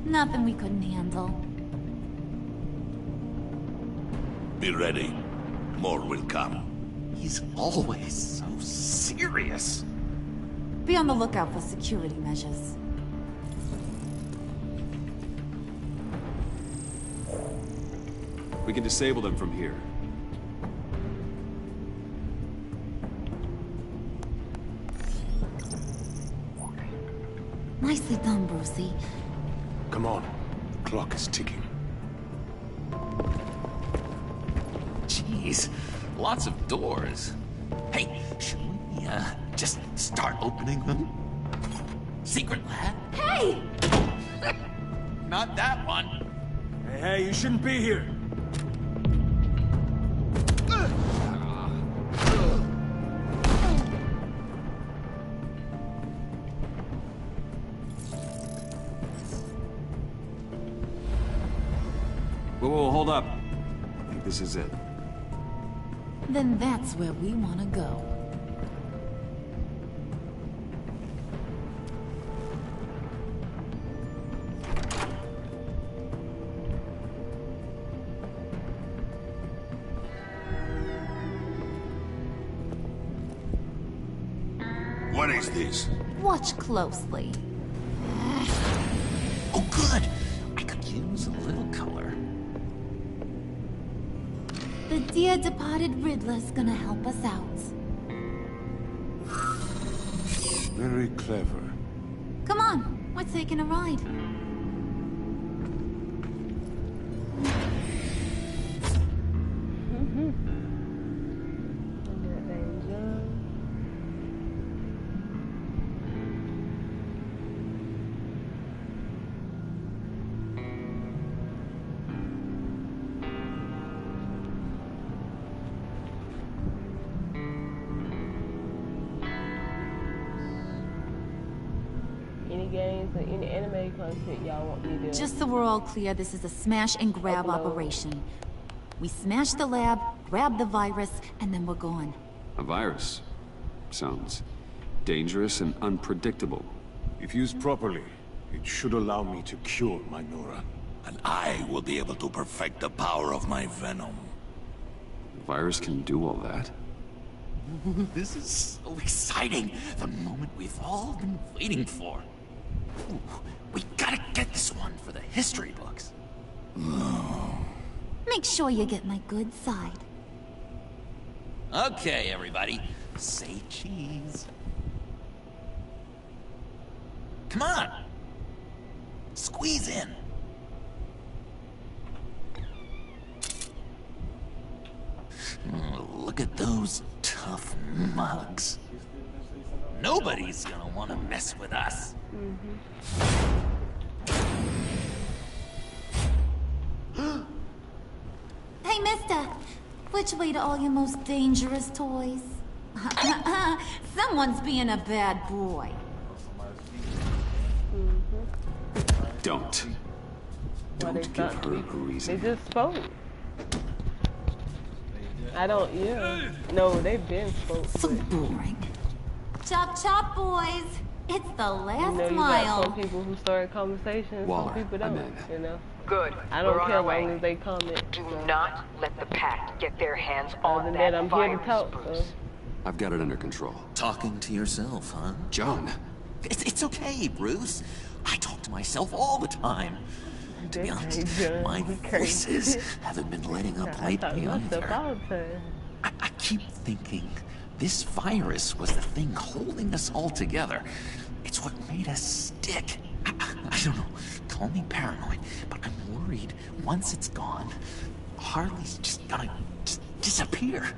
[SPEAKER 9] Nothing we couldn't handle.
[SPEAKER 14] Be ready. More will come.
[SPEAKER 15] He's always so serious.
[SPEAKER 9] Be on the lookout for security measures.
[SPEAKER 2] We can disable them from here.
[SPEAKER 9] Nicely done, Brucey.
[SPEAKER 10] Come on. The clock is ticking.
[SPEAKER 15] Jeez, lots of doors. Hey, should we, just start opening them? Secret lab?
[SPEAKER 9] Hey!
[SPEAKER 15] Not that one.
[SPEAKER 16] Hey, you shouldn't be here.
[SPEAKER 2] Whoa, hold up. I think this is it.
[SPEAKER 9] Then that's where we want to go.
[SPEAKER 14] What is this?
[SPEAKER 9] Watch closely.
[SPEAKER 15] Oh, good. I could use a little color.
[SPEAKER 9] The dear departed Riddler's gonna help us out.
[SPEAKER 10] Very clever.
[SPEAKER 9] Come on, we're taking a ride.
[SPEAKER 1] games or any anime content y'all want me to...
[SPEAKER 9] Just so we're all clear, this is a smash and grab operation. We smash the lab, grab the virus, and then we're gone.
[SPEAKER 2] A virus? Sounds dangerous and unpredictable.
[SPEAKER 16] If used properly, it should allow me to cure my Nora.
[SPEAKER 14] And I will be able to perfect the power of my venom.
[SPEAKER 2] The virus can do all that?
[SPEAKER 15] This is so exciting. The moment we've all been waiting for. Ooh, we gotta get this one for the history books.
[SPEAKER 9] Make sure you get my good side.
[SPEAKER 15] Okay, everybody. Say cheese. Come on. Squeeze in. Look at those tough mugs. Nobody's gonna want to mess with us.
[SPEAKER 9] Hey, mister. Which way to all your most dangerous toys? Someone's being a bad boy.
[SPEAKER 2] Don't. Don't give her a reason.
[SPEAKER 1] They just spoke. I don't, No, they've been spoke.
[SPEAKER 9] So boring. Chop chop, boys. It's the last
[SPEAKER 1] you
[SPEAKER 9] mile.
[SPEAKER 1] Got some people who start conversations,
[SPEAKER 2] Waller,
[SPEAKER 1] some people don't, you know?
[SPEAKER 7] Good.
[SPEAKER 1] I don't
[SPEAKER 7] We're
[SPEAKER 1] care
[SPEAKER 7] on our
[SPEAKER 1] as long
[SPEAKER 7] way.
[SPEAKER 1] as they comment.
[SPEAKER 7] Do not let the pack get their hands on
[SPEAKER 1] than
[SPEAKER 7] that
[SPEAKER 1] that, I'm
[SPEAKER 7] virus,
[SPEAKER 1] here to talk,
[SPEAKER 7] Bruce.
[SPEAKER 1] so.
[SPEAKER 2] I've got it under control.
[SPEAKER 15] Talking to yourself, huh?
[SPEAKER 2] John.
[SPEAKER 15] It's okay, Bruce. I talk to myself all the time. To be honest, my voices haven't been letting up lately either. I keep thinking this virus was the thing holding us all together. It's what made us stick. I don't know, call me paranoid, but I'm worried once it's gone, Harley's just gonna disappear.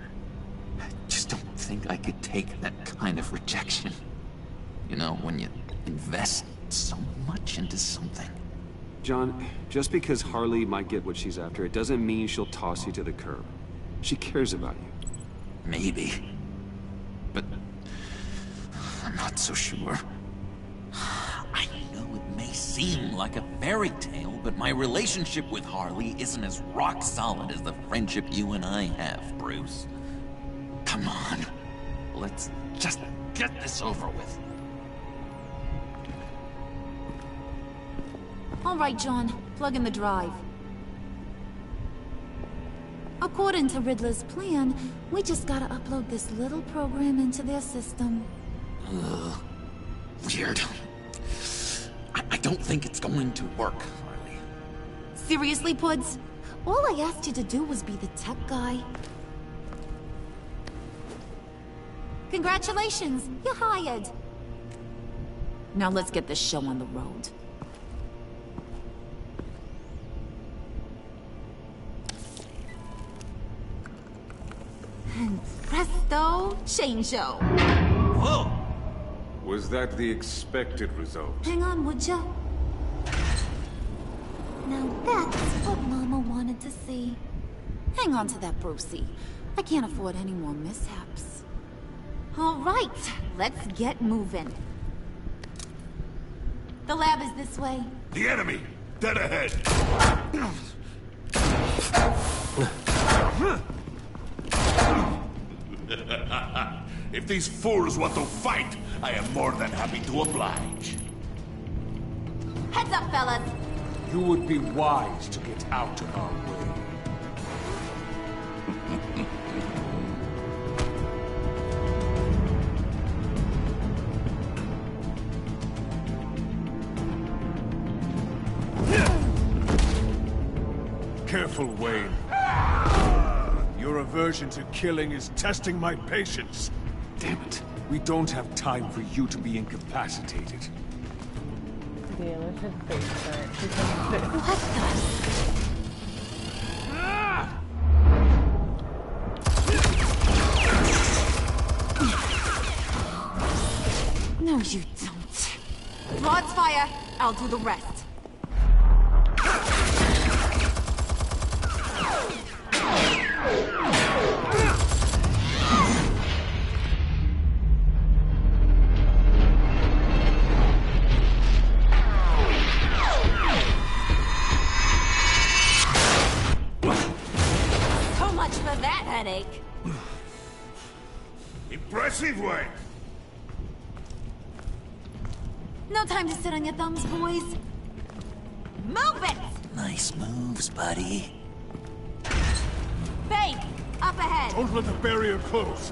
[SPEAKER 15] I just don't think I could take that kind of rejection. You know, when you invest so much into something.
[SPEAKER 2] John, just because Harley might get what she's after, it doesn't mean she'll toss you to the curb. She cares about you.
[SPEAKER 15] Maybe. But I'm not so sure. I know it may seem like a fairy tale, but my relationship with Harley isn't as rock solid as the friendship you and I have, Bruce. Come on. Let's just get this over with.
[SPEAKER 9] All right, John. Plug in the drive. According to Riddler's plan, we just gotta upload this little program into their system.
[SPEAKER 15] Weird. I don't think it's going to work, Harley.
[SPEAKER 9] Seriously, Puds? All I asked you to do was be the tech guy. Congratulations, you're hired. Now let's get this show on the road. And presto, change-o.
[SPEAKER 15] Whoa!
[SPEAKER 16] Was that the expected result?
[SPEAKER 9] Hang on, would ya? Now that's what Mama wanted to see. Hang on to that, Brucey. I can't afford any more mishaps. All right, let's get moving. The lab is this way.
[SPEAKER 14] The enemy! Dead ahead! If these fools want to fight, I am more than happy to oblige.
[SPEAKER 9] Heads up, fellas.
[SPEAKER 16] You would be wise to get out of our way. Careful, Wayne. Your aversion to killing is testing my patience.
[SPEAKER 2] Damn it.
[SPEAKER 16] We don't have time for you to be incapacitated.
[SPEAKER 1] Yeah, let's just fix that.
[SPEAKER 9] No, you don't. Broads fire. I'll do the rest. Thanks for that headache.
[SPEAKER 13] Impressive work.
[SPEAKER 9] No time to sit on your thumbs, boys. Move it!
[SPEAKER 15] Nice moves, buddy.
[SPEAKER 9] Faith, up ahead.
[SPEAKER 16] Don't let the barrier close.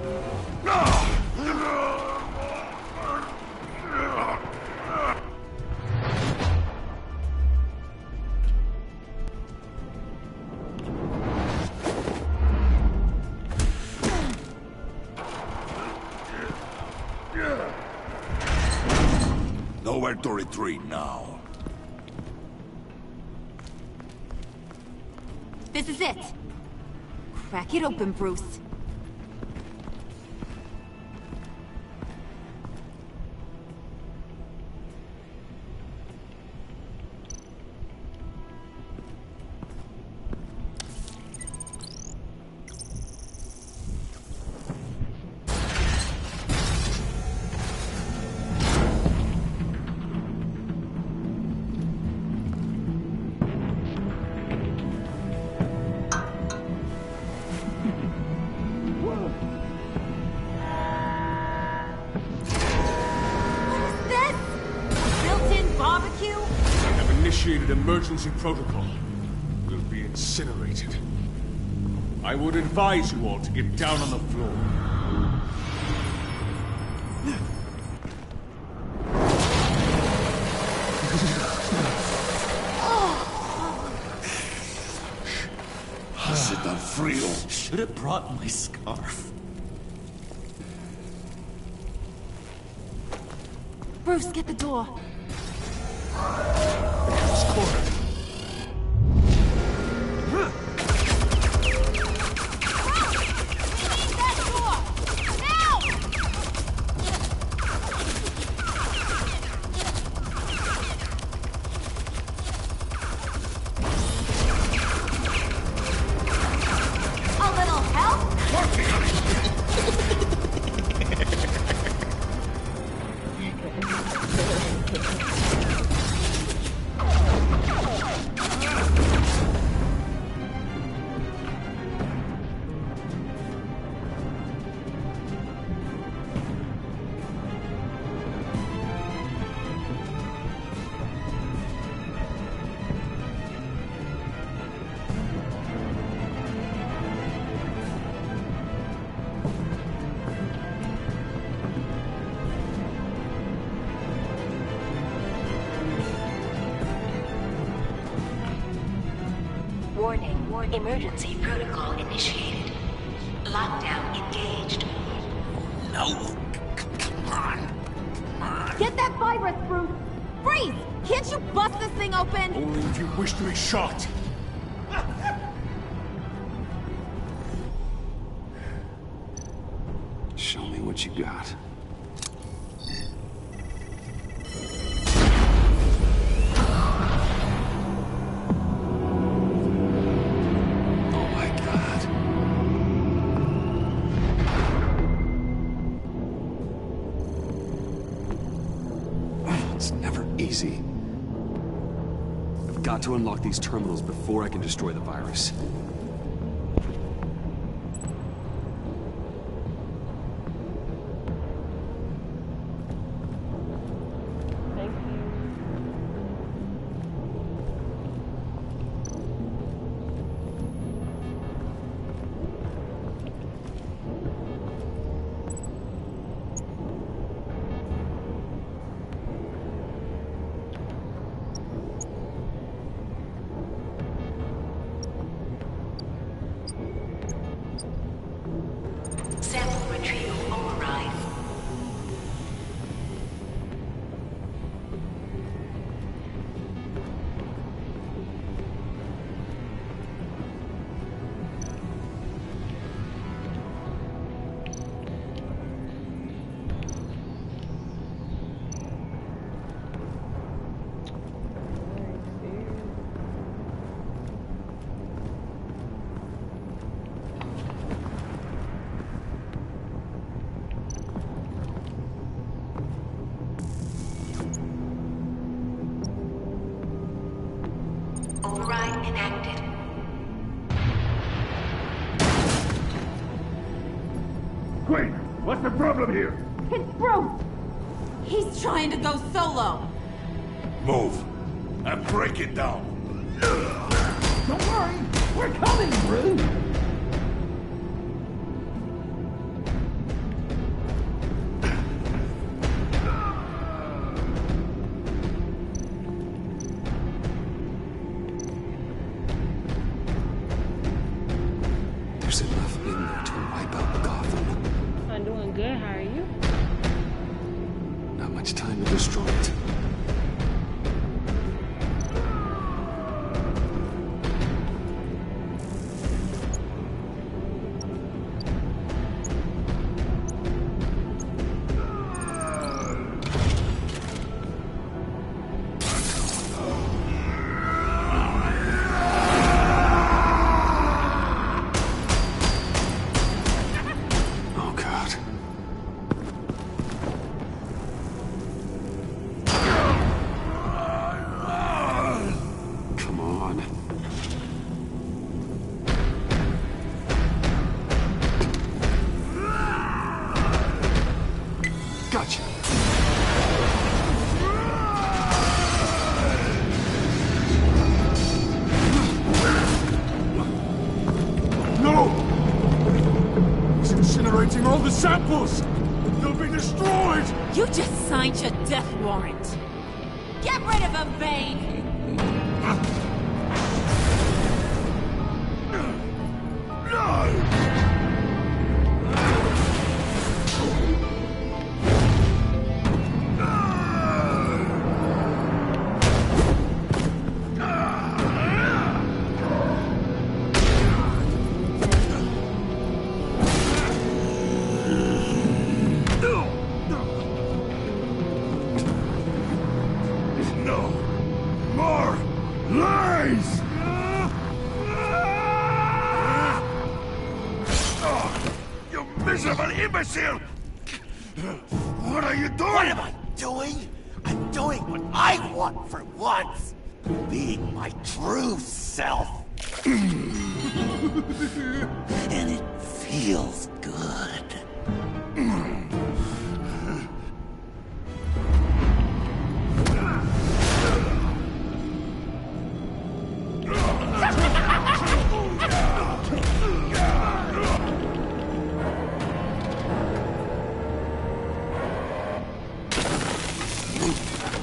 [SPEAKER 14] Nowhere to retreat now.
[SPEAKER 9] This is it. Crack it open, Bruce.
[SPEAKER 16] Emergency protocol. Will be incinerated. I would advise you all to get down on the floor.
[SPEAKER 14] Has it done frío?
[SPEAKER 15] Should have brought my scarf.
[SPEAKER 9] Bruce, get the door.
[SPEAKER 16] It's cornered.
[SPEAKER 17] Emergency protocol initiated. Lockdown engaged.
[SPEAKER 15] No. Come on.
[SPEAKER 9] Get that virus, Bruce! Freeze! Can't you bust this thing open?
[SPEAKER 16] Only if you wish to be shot.
[SPEAKER 2] Show me what you got. Easy. I've got to unlock these terminals before I can destroy the virus.
[SPEAKER 17] Override enacted.
[SPEAKER 13] Wait, what's the problem here?
[SPEAKER 9] It's Bruce! He's trying to go solo!
[SPEAKER 14] Move, and break it down.
[SPEAKER 18] Don't worry, we're coming, Bruce!
[SPEAKER 2] There's enough in there to wipe out Gotham.
[SPEAKER 1] I'm doing good, how are you?
[SPEAKER 2] Not much time to destroy it.
[SPEAKER 16] All the samples! They'll be destroyed!
[SPEAKER 9] You just signed your death warrant. Get rid of him, Bane!
[SPEAKER 14] What are you doing?
[SPEAKER 15] What am I doing? I'm doing what I want for once. Being my true self. And it feels good.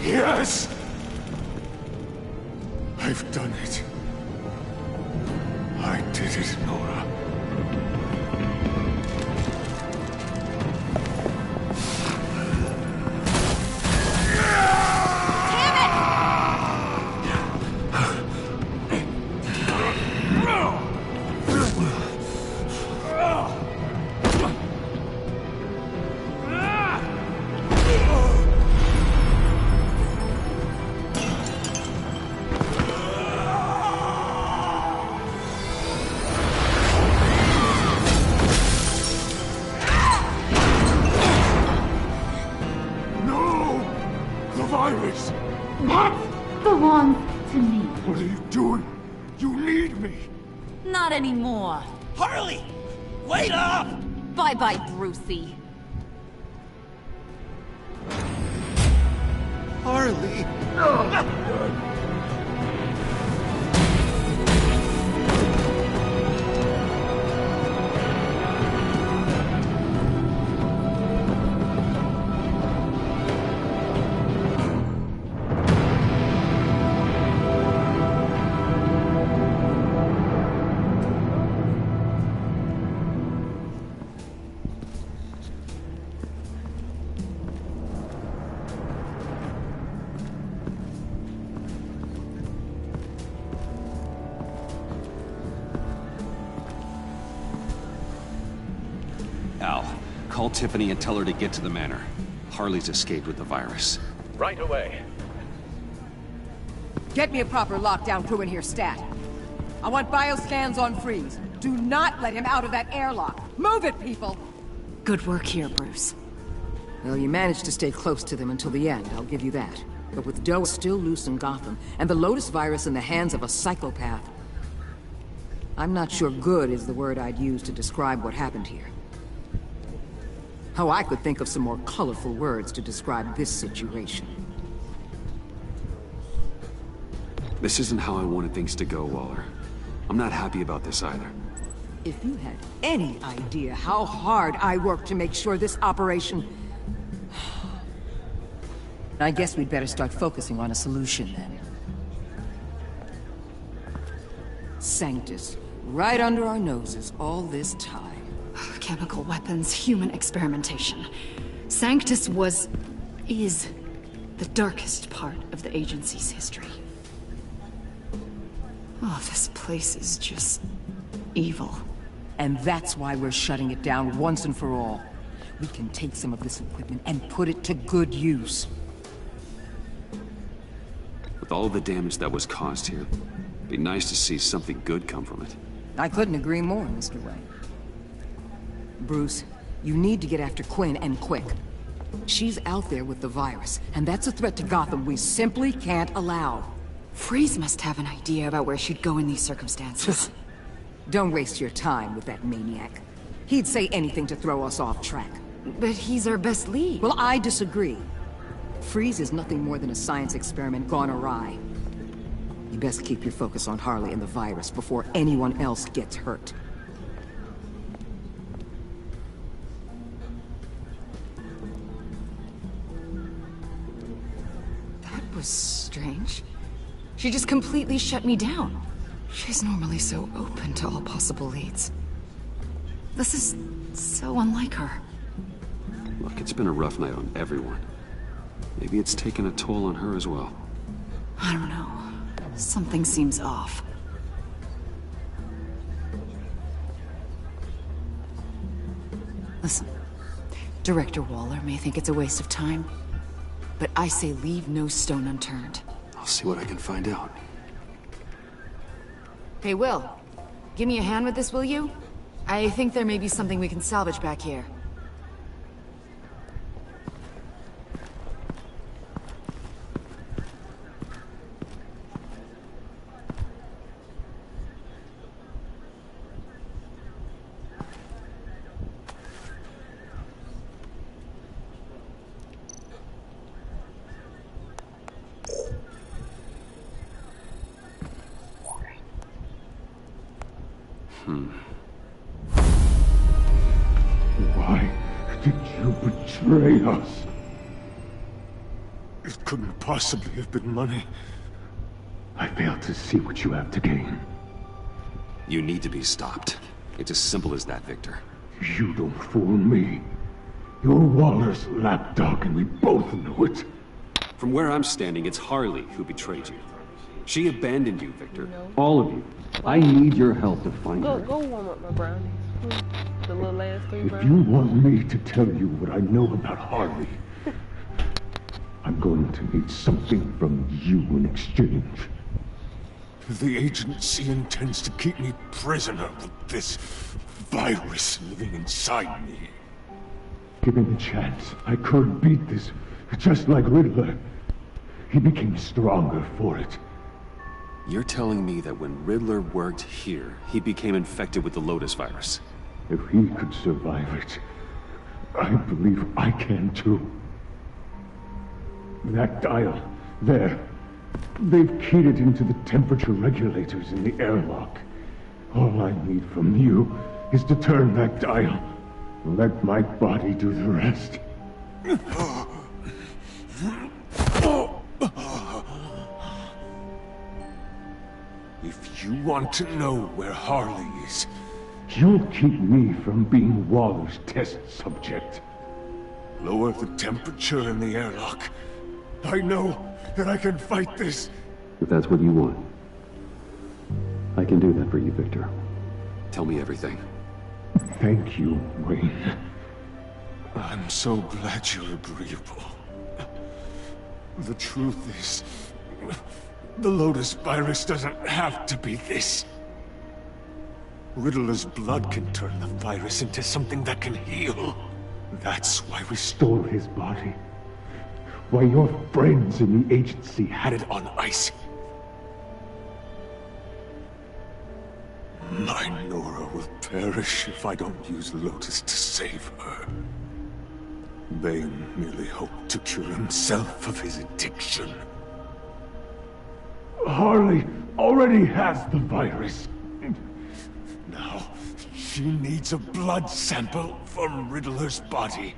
[SPEAKER 16] Yes! I've done it. I did it, Nora.
[SPEAKER 9] Not anymore.
[SPEAKER 15] Harley! Wait up!
[SPEAKER 9] Bye-bye, Brucey.
[SPEAKER 15] Harley!
[SPEAKER 2] Al, call Tiffany and tell her to get to the manor. Harley's escaped with the virus.
[SPEAKER 4] Right away.
[SPEAKER 19] Get me a proper lockdown crew in here, stat. I want bioscans on freeze. Do not let him out of that airlock. Move it, people!
[SPEAKER 3] Good work here, Bruce.
[SPEAKER 11] Well, you managed to stay close to them until the end, I'll give you that. But with Doe still loose in Gotham, and the Lotus virus in the hands of a psychopath, I'm not sure good is the word I'd use to describe what happened here. Oh, I could think of some more colorful words to describe this situation.
[SPEAKER 2] This isn't how I wanted things to go, Waller. I'm not happy about this either.
[SPEAKER 11] If you had any idea how hard I worked to make sure this operation... I guess we'd better start focusing on a solution then. Sanctus, right under our noses all this time.
[SPEAKER 3] Chemical weapons, human experimentation. Sanctus is the darkest part of the agency's history. Oh, this place is just evil.
[SPEAKER 11] And that's why we're shutting it down once and for all. We can take some of this equipment and put it to good use.
[SPEAKER 2] With all the damage that was caused here, it'd be nice to see something good come from it.
[SPEAKER 11] I couldn't agree more, Mr. Wayne. Bruce, you need to get after Quinn, and quick. She's out there with the virus, and that's a threat to Gotham we simply can't allow.
[SPEAKER 3] Freeze must have an idea about where she'd go in these circumstances.
[SPEAKER 11] Don't waste your time with that maniac. He'd say anything to throw us off track.
[SPEAKER 3] But he's our best lead.
[SPEAKER 11] Well, I disagree. Freeze is nothing more than a science experiment gone awry. You best keep your focus on Harley and the virus before anyone else gets hurt.
[SPEAKER 3] That was strange. She just completely shut me down. She's normally so open to all possible leads. This is so unlike her.
[SPEAKER 2] Look, it's been a rough night on everyone. Maybe it's taken a toll on her as well.
[SPEAKER 3] I don't know. Something seems off. Listen, Director Waller may think it's a waste of time, but I say leave no stone unturned.
[SPEAKER 2] I'll see what I can find out.
[SPEAKER 3] Hey, Will. Give me a hand with this, will you? I think there may be something we can salvage back here.
[SPEAKER 16] Why did you betray us? It couldn't possibly have been money. I fail to see what you have to gain.
[SPEAKER 2] You need to be stopped. It's as simple as that, Victor.
[SPEAKER 16] You don't fool me. You're Waller's lapdog, and we both know it.
[SPEAKER 2] From where I'm standing, it's Harley who betrayed you. She abandoned you, Victor.
[SPEAKER 16] All of you. I need your help to find her.
[SPEAKER 1] Go warm up my brownies. The little last 3
[SPEAKER 16] If
[SPEAKER 1] brownies.
[SPEAKER 16] you want me to tell you what I know about Harley, I'm going to need something from you in exchange. The agency intends to keep me prisoner with this virus living inside me. Given the chance, I could beat this, just like Riddler. He became stronger for it.
[SPEAKER 2] You're telling me that when Riddler worked here, he became infected with the Lotus virus?
[SPEAKER 16] If he could survive it, I believe I can too. That dial, there. They've keyed it into the temperature regulators in the airlock. All I need from you is to turn that dial. Let my body do the rest. If you want to know where Harley is, you'll keep me from being Waller's test subject. Lower the temperature in the airlock. I know that I can fight this.
[SPEAKER 2] If that's what you want, I can do that for you, Victor. Tell me everything.
[SPEAKER 16] Thank you, Wayne. I'm so glad you're agreeable. The truth is, the Lotus virus doesn't have to be this. Riddler's blood can turn the virus into something that can heal. That's why we stole his body. Why your friends in the agency had it on ice. My Nora will perish if I don't use Lotus to save her. Bane merely hoped to cure himself of his addiction. Harley already has the virus. Now, she needs a blood sample from Riddler's body.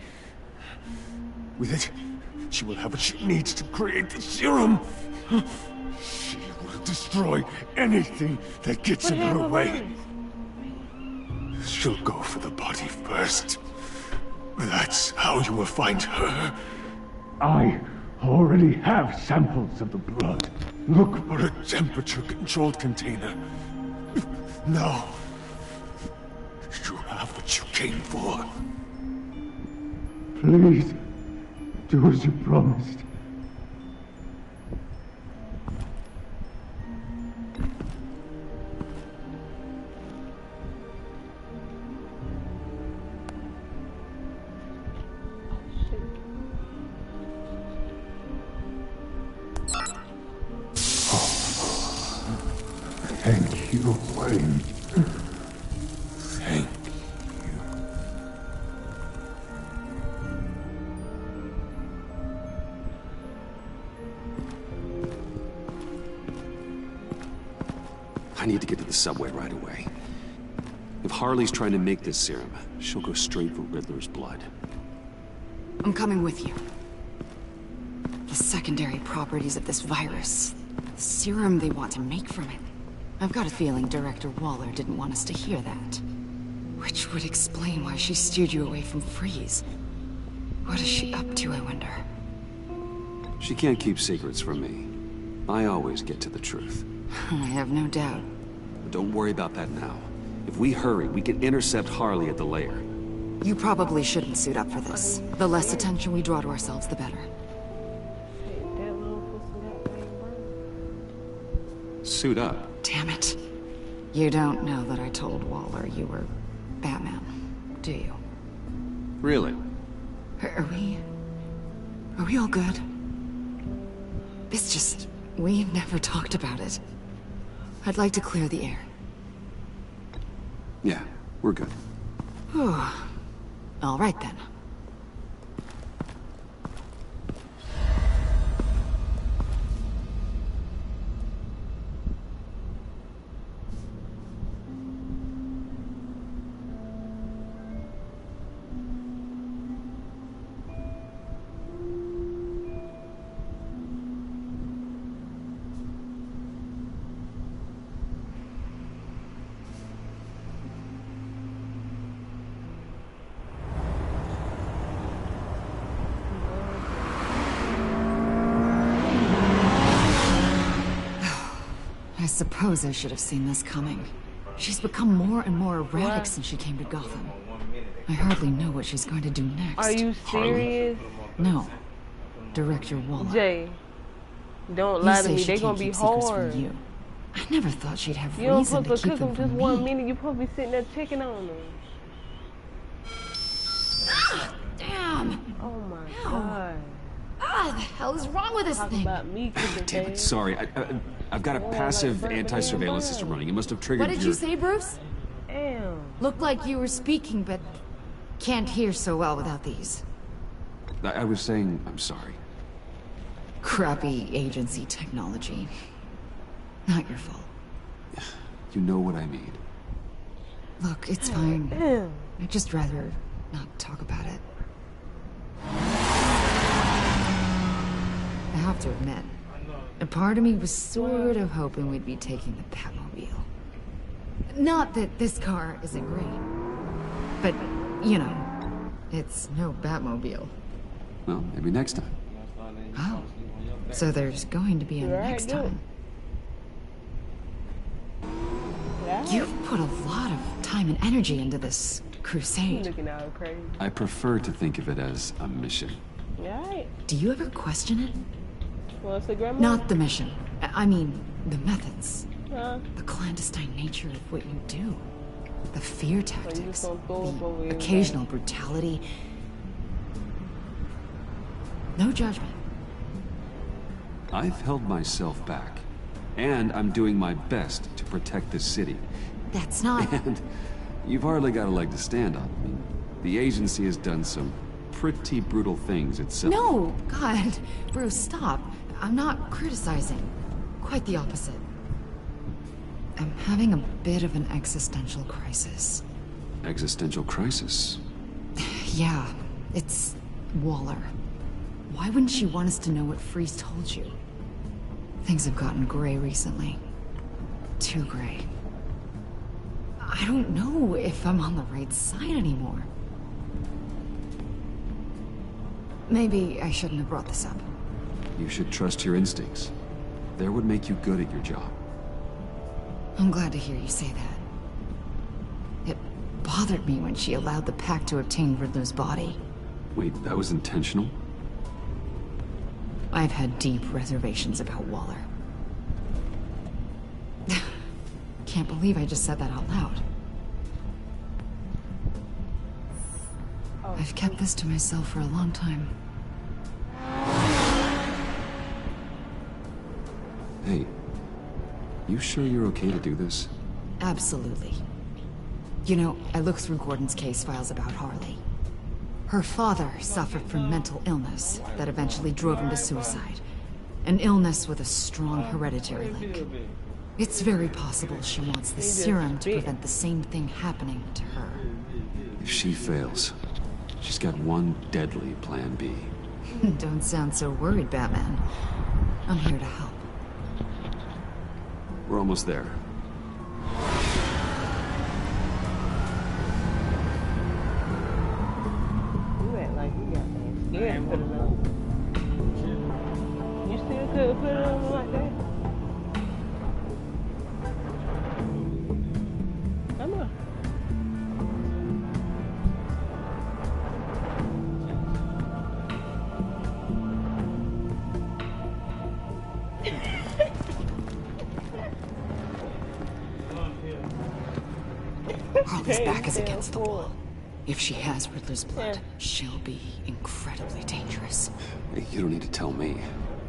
[SPEAKER 16] With it, she will have what she needs to create the serum. She will destroy anything that gets in her way. She'll go for the body first. That's how you will find her. I already have samples of the blood. Look for a temperature-controlled container. Now, you have what you came for. Please, do as you promised. Thank you, Wayne. Thank you.
[SPEAKER 2] I need to get to the subway right away. If Harley's trying to make this serum, she'll go straight for Riddler's blood.
[SPEAKER 3] I'm coming with you. The secondary properties of this virus. The serum they want to make from it. I've got a feeling Director Waller didn't want us to hear that. Which would explain why she steered you away from Freeze. What is she up to, I wonder?
[SPEAKER 2] She can't keep secrets from me. I always get to the truth.
[SPEAKER 3] I have no doubt.
[SPEAKER 2] But don't worry about that now. If we hurry, we can intercept Harley at the lair.
[SPEAKER 3] You probably shouldn't suit up for this. The less attention we draw to ourselves, the better.
[SPEAKER 2] Suit up?
[SPEAKER 3] Damn it. You don't know that I told Waller you were Batman, do you?
[SPEAKER 2] Really?
[SPEAKER 3] Are we all good? It's just, we never talked about it. I'd like to clear the air.
[SPEAKER 2] Yeah, we're good.
[SPEAKER 3] All right then. I suppose I should have seen this coming. She's become more and more erratic since she came to Gotham. I hardly know what she's going to do next.
[SPEAKER 1] Are you serious?
[SPEAKER 3] No. Director Waller.
[SPEAKER 1] Jay, don't lie to me. They're gonna be hard.
[SPEAKER 3] You. I never thought she'd have
[SPEAKER 1] you
[SPEAKER 3] reason
[SPEAKER 1] don't
[SPEAKER 3] to
[SPEAKER 1] supposed to
[SPEAKER 3] keep
[SPEAKER 1] cook
[SPEAKER 3] them
[SPEAKER 1] them just
[SPEAKER 3] from
[SPEAKER 1] 1
[SPEAKER 3] me.
[SPEAKER 1] minute. You supposed to be sitting there checking on them.
[SPEAKER 3] Damn!
[SPEAKER 1] Oh my god.
[SPEAKER 3] Ah, the hell is wrong with this thing?
[SPEAKER 1] About me cooking
[SPEAKER 2] Damn it, sorry. I've got a passive anti-surveillance system running. It must have triggered
[SPEAKER 3] What did you say, Bruce?
[SPEAKER 1] Damn.
[SPEAKER 3] Looked like you were speaking, but can't hear so well without these.
[SPEAKER 2] I was saying, I'm sorry.
[SPEAKER 3] Crappy agency technology. Not your fault.
[SPEAKER 2] You know what I mean.
[SPEAKER 3] Look, it's fine. I'd just rather not talk about it. I have to admit, a part of me was sort of hoping we'd be taking the Batmobile. Not that this car isn't great, but, you know, it's no Batmobile.
[SPEAKER 2] Well, maybe next time.
[SPEAKER 3] Oh, so there's going to be a next time. You've put a lot of time and energy into this crusade.
[SPEAKER 2] I prefer to think of it as a mission.
[SPEAKER 1] Right.
[SPEAKER 3] Do you ever question it?
[SPEAKER 1] Well, it's the grandma.
[SPEAKER 3] Not the mission. I mean, the methods.
[SPEAKER 1] Huh?
[SPEAKER 3] The clandestine nature of what you do. The fear tactics. The
[SPEAKER 1] the
[SPEAKER 3] occasional brutality. No judgment.
[SPEAKER 2] I've held myself back. And I'm doing my best to protect this city.
[SPEAKER 3] That's not...
[SPEAKER 2] And you've hardly got a leg to stand on. I mean, the agency has done some pretty brutal things itself.
[SPEAKER 3] No! God, Bruce, stop. I'm not criticizing. Quite the opposite. I'm having a bit of an existential crisis.
[SPEAKER 2] Existential crisis?
[SPEAKER 3] Yeah, it's Waller. Why wouldn't she want us to know what Freeze told you? Things have gotten gray recently. Too gray. I don't know if I'm on the right side anymore. Maybe I shouldn't have brought this up.
[SPEAKER 2] You should trust your instincts. They would make you good at your job.
[SPEAKER 3] I'm glad to hear you say that. It bothered me when she allowed the Pact to obtain Riddler's body.
[SPEAKER 2] Wait, that was intentional?
[SPEAKER 3] I've had deep reservations about Waller. Can't believe I just said that out loud. I've kept this to myself for a long time.
[SPEAKER 2] Hey, you sure you're okay to do this?
[SPEAKER 3] Absolutely. You know, I looked through Gordon's case files about Harley. Her father suffered from mental illness that eventually drove him to suicide. An illness with a strong hereditary link. It's very possible she wants the serum to prevent the same thing happening to her.
[SPEAKER 2] If she fails, she's got one deadly plan B.
[SPEAKER 3] Don't sound so worried, Batman. I'm here to help.
[SPEAKER 2] We're almost there.
[SPEAKER 1] You act like you got that scared put it on. You still could put it on like that? Come on.
[SPEAKER 3] Harley's back is against the wall. If she has Riddler's blood, she'll be incredibly dangerous.
[SPEAKER 2] Hey, you don't need to tell me.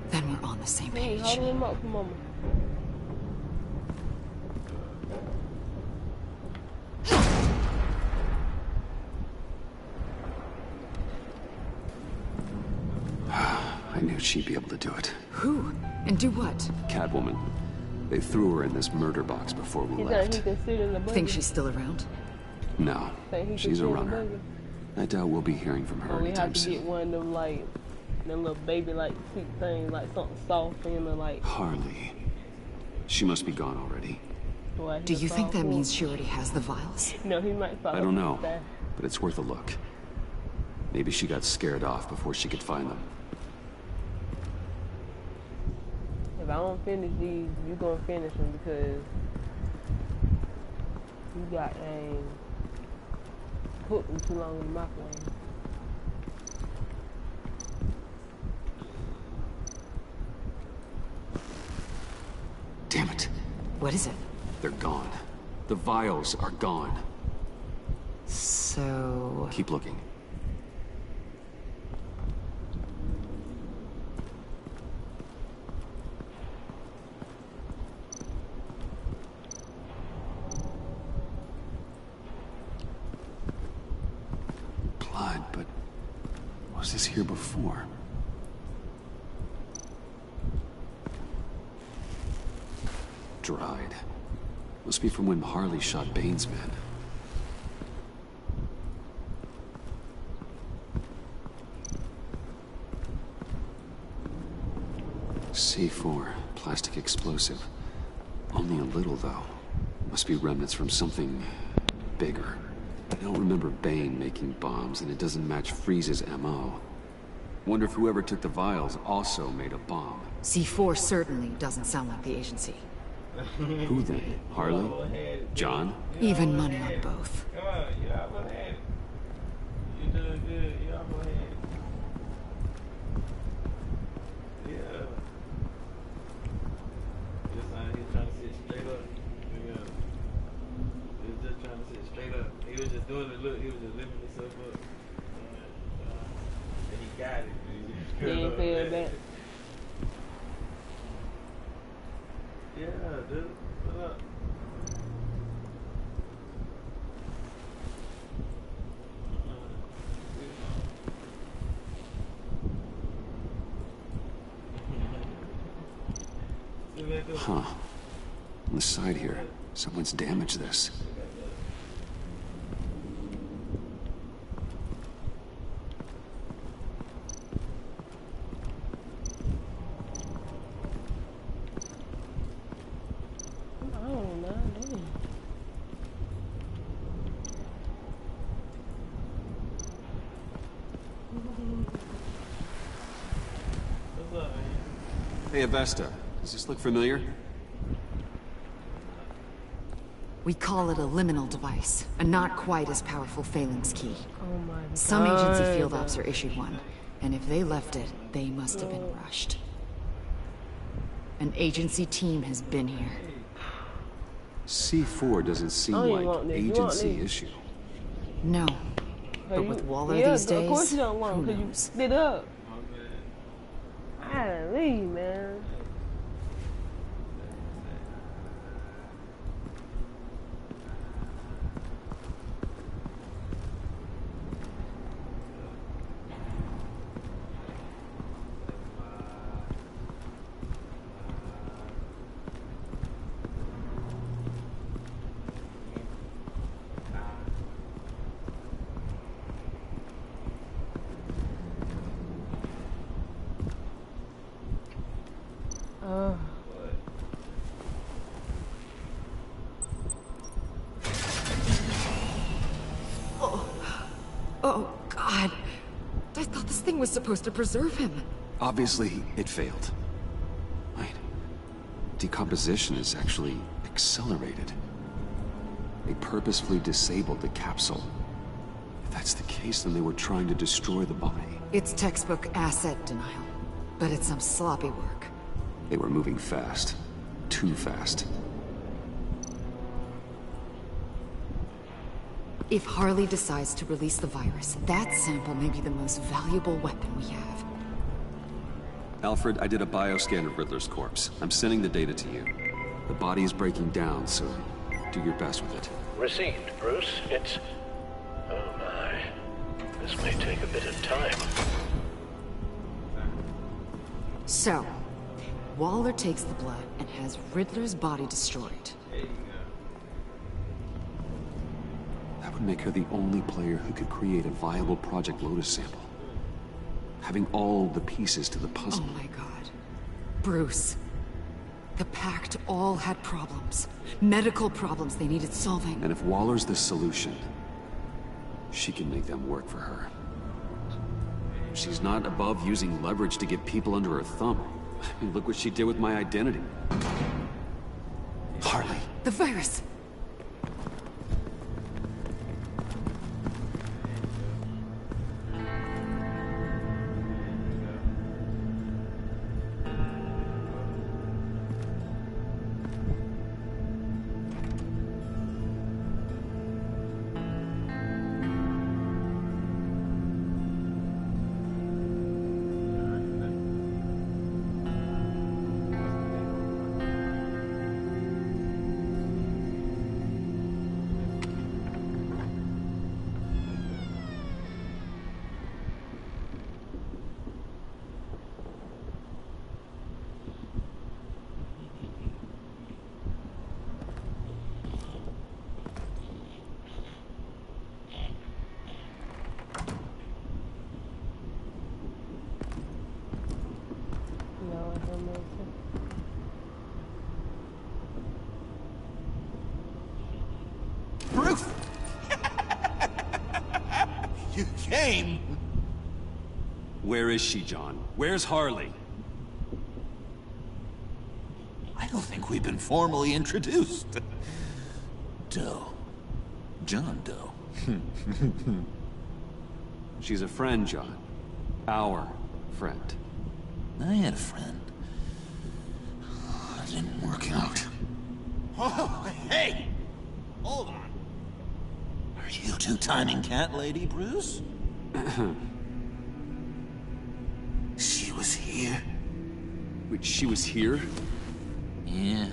[SPEAKER 3] Then we're on the same
[SPEAKER 1] Hey,
[SPEAKER 3] page.
[SPEAKER 1] hold him up for Mama.
[SPEAKER 2] I knew she'd be able to do it.
[SPEAKER 3] Who? And do what?
[SPEAKER 2] Catwoman. They threw her in this murder box before we left.
[SPEAKER 3] Think she's still around?
[SPEAKER 2] No, she's a runner. I doubt we'll be hearing from her
[SPEAKER 1] We have
[SPEAKER 2] anytime
[SPEAKER 1] to
[SPEAKER 2] soon.
[SPEAKER 1] get one of them, like, them little baby, like, sweet things, like something soft in her, like...
[SPEAKER 2] Harley. She must be gone already.
[SPEAKER 3] Do you think that means she already has the vials?
[SPEAKER 1] No, he might follow
[SPEAKER 2] I don't know,
[SPEAKER 1] that.
[SPEAKER 2] but it's worth a look. Maybe she got scared off before she could find them.
[SPEAKER 1] If I don't finish these, you gonna finish them because you got cooked them too long in the microwave.
[SPEAKER 2] Damn it.
[SPEAKER 3] What is it?
[SPEAKER 2] They're gone. The vials are gone.
[SPEAKER 3] So...
[SPEAKER 2] Keep looking. Blood, but was this here before? Dried. Must be from when Harley shot Bane's men. C4, plastic explosive. Only a little, though. Must be remnants from something bigger. I don't remember Bane making bombs, and it doesn't match Freeze's MO. Wonder if whoever took the vials also made a bomb.
[SPEAKER 3] C4 certainly doesn't sound like the agency.
[SPEAKER 2] Who then? Harley? John?
[SPEAKER 3] Even money on both.
[SPEAKER 20] Come on, you almost had it. You doing good. You almost had it. Yeah. Just out here trying to sit straight up. Yeah. He was just trying to sit straight up. He was just doing the look. He was just lifting himself up. And he got it.
[SPEAKER 1] He ain't feel that.
[SPEAKER 20] Yeah, dude. What up?
[SPEAKER 2] Huh. On the side here, someone's damaged this. Hey, Avesta. Does this look familiar?
[SPEAKER 3] We call it a liminal device, a not quite as powerful phalanx key.
[SPEAKER 1] Oh my God.
[SPEAKER 3] Some agency field ops are issued one, and if they left it, they must have been rushed. An agency team has been here.
[SPEAKER 2] C4 doesn't seem like agency issue.
[SPEAKER 3] No. But with Waller these days,
[SPEAKER 1] of course you don't want because you spit up. Golly, man.
[SPEAKER 3] Oh, God. I thought this thing was supposed to preserve him.
[SPEAKER 2] Obviously, it failed. Wait. Decomposition is actually accelerated. They purposefully disabled the capsule. If that's the case, then they were trying to destroy the body.
[SPEAKER 3] It's textbook asset denial, but it's some sloppy work.
[SPEAKER 2] They were moving fast. Too fast.
[SPEAKER 3] If Harley decides to release the virus, that sample may be the most valuable weapon we have.
[SPEAKER 2] Alfred, I did a bioscan of Riddler's corpse. I'm sending the data to you. The body is breaking down, so do your best with it.
[SPEAKER 4] Received, Bruce. It's... oh my. This may take a bit of time.
[SPEAKER 3] So, Waller takes the blood and has Riddler's body destroyed.
[SPEAKER 2] That would make her the only player who could create a viable Project Lotus sample. Having all the pieces to the puzzle.
[SPEAKER 3] Oh my God. Bruce. The Pact all had problems. Medical problems they needed solving.
[SPEAKER 2] And if Waller's the solution, she can make them work for her. She's not above using leverage to get people under her thumb. I mean, look what she did with my identity. Harley.
[SPEAKER 3] The virus.
[SPEAKER 14] Bruce! You came!
[SPEAKER 2] Where is she, John? Where's Harley?
[SPEAKER 14] I don't think we've been formally introduced. Doe. John Doe.
[SPEAKER 2] She's a friend, John. Our friend.
[SPEAKER 14] I had a friend. It didn't work out. Oh, hey! Hold on. Are you two-timing cat lady, Bruce? She was here.
[SPEAKER 2] Wait, she was here?
[SPEAKER 14] Yeah.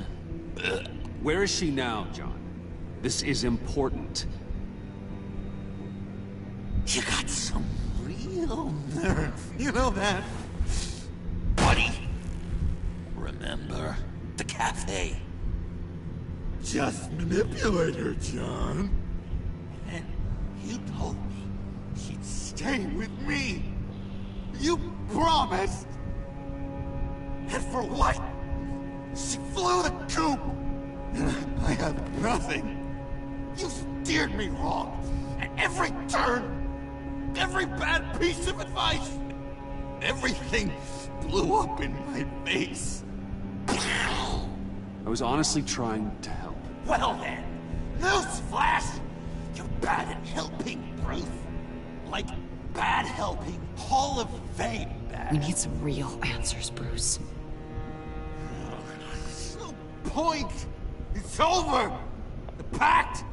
[SPEAKER 2] Where is she now, John? This is important.
[SPEAKER 14] You got some real nerve. You know that? Buddy. Remember? The cafe. Just manipulate her, John. And you told me she'd stay with me. You promised. And for what? She flew the coop. And I have nothing. You steered me wrong. At every turn. Every bad piece of advice. Everything blew up in my face.
[SPEAKER 2] I was honestly trying to help.
[SPEAKER 14] Well then, newsflash! You're bad at helping, Bruce. Like bad helping, Hall of Fame bad.
[SPEAKER 3] We need some real answers, Bruce.
[SPEAKER 14] There's no point. It's over. The pact,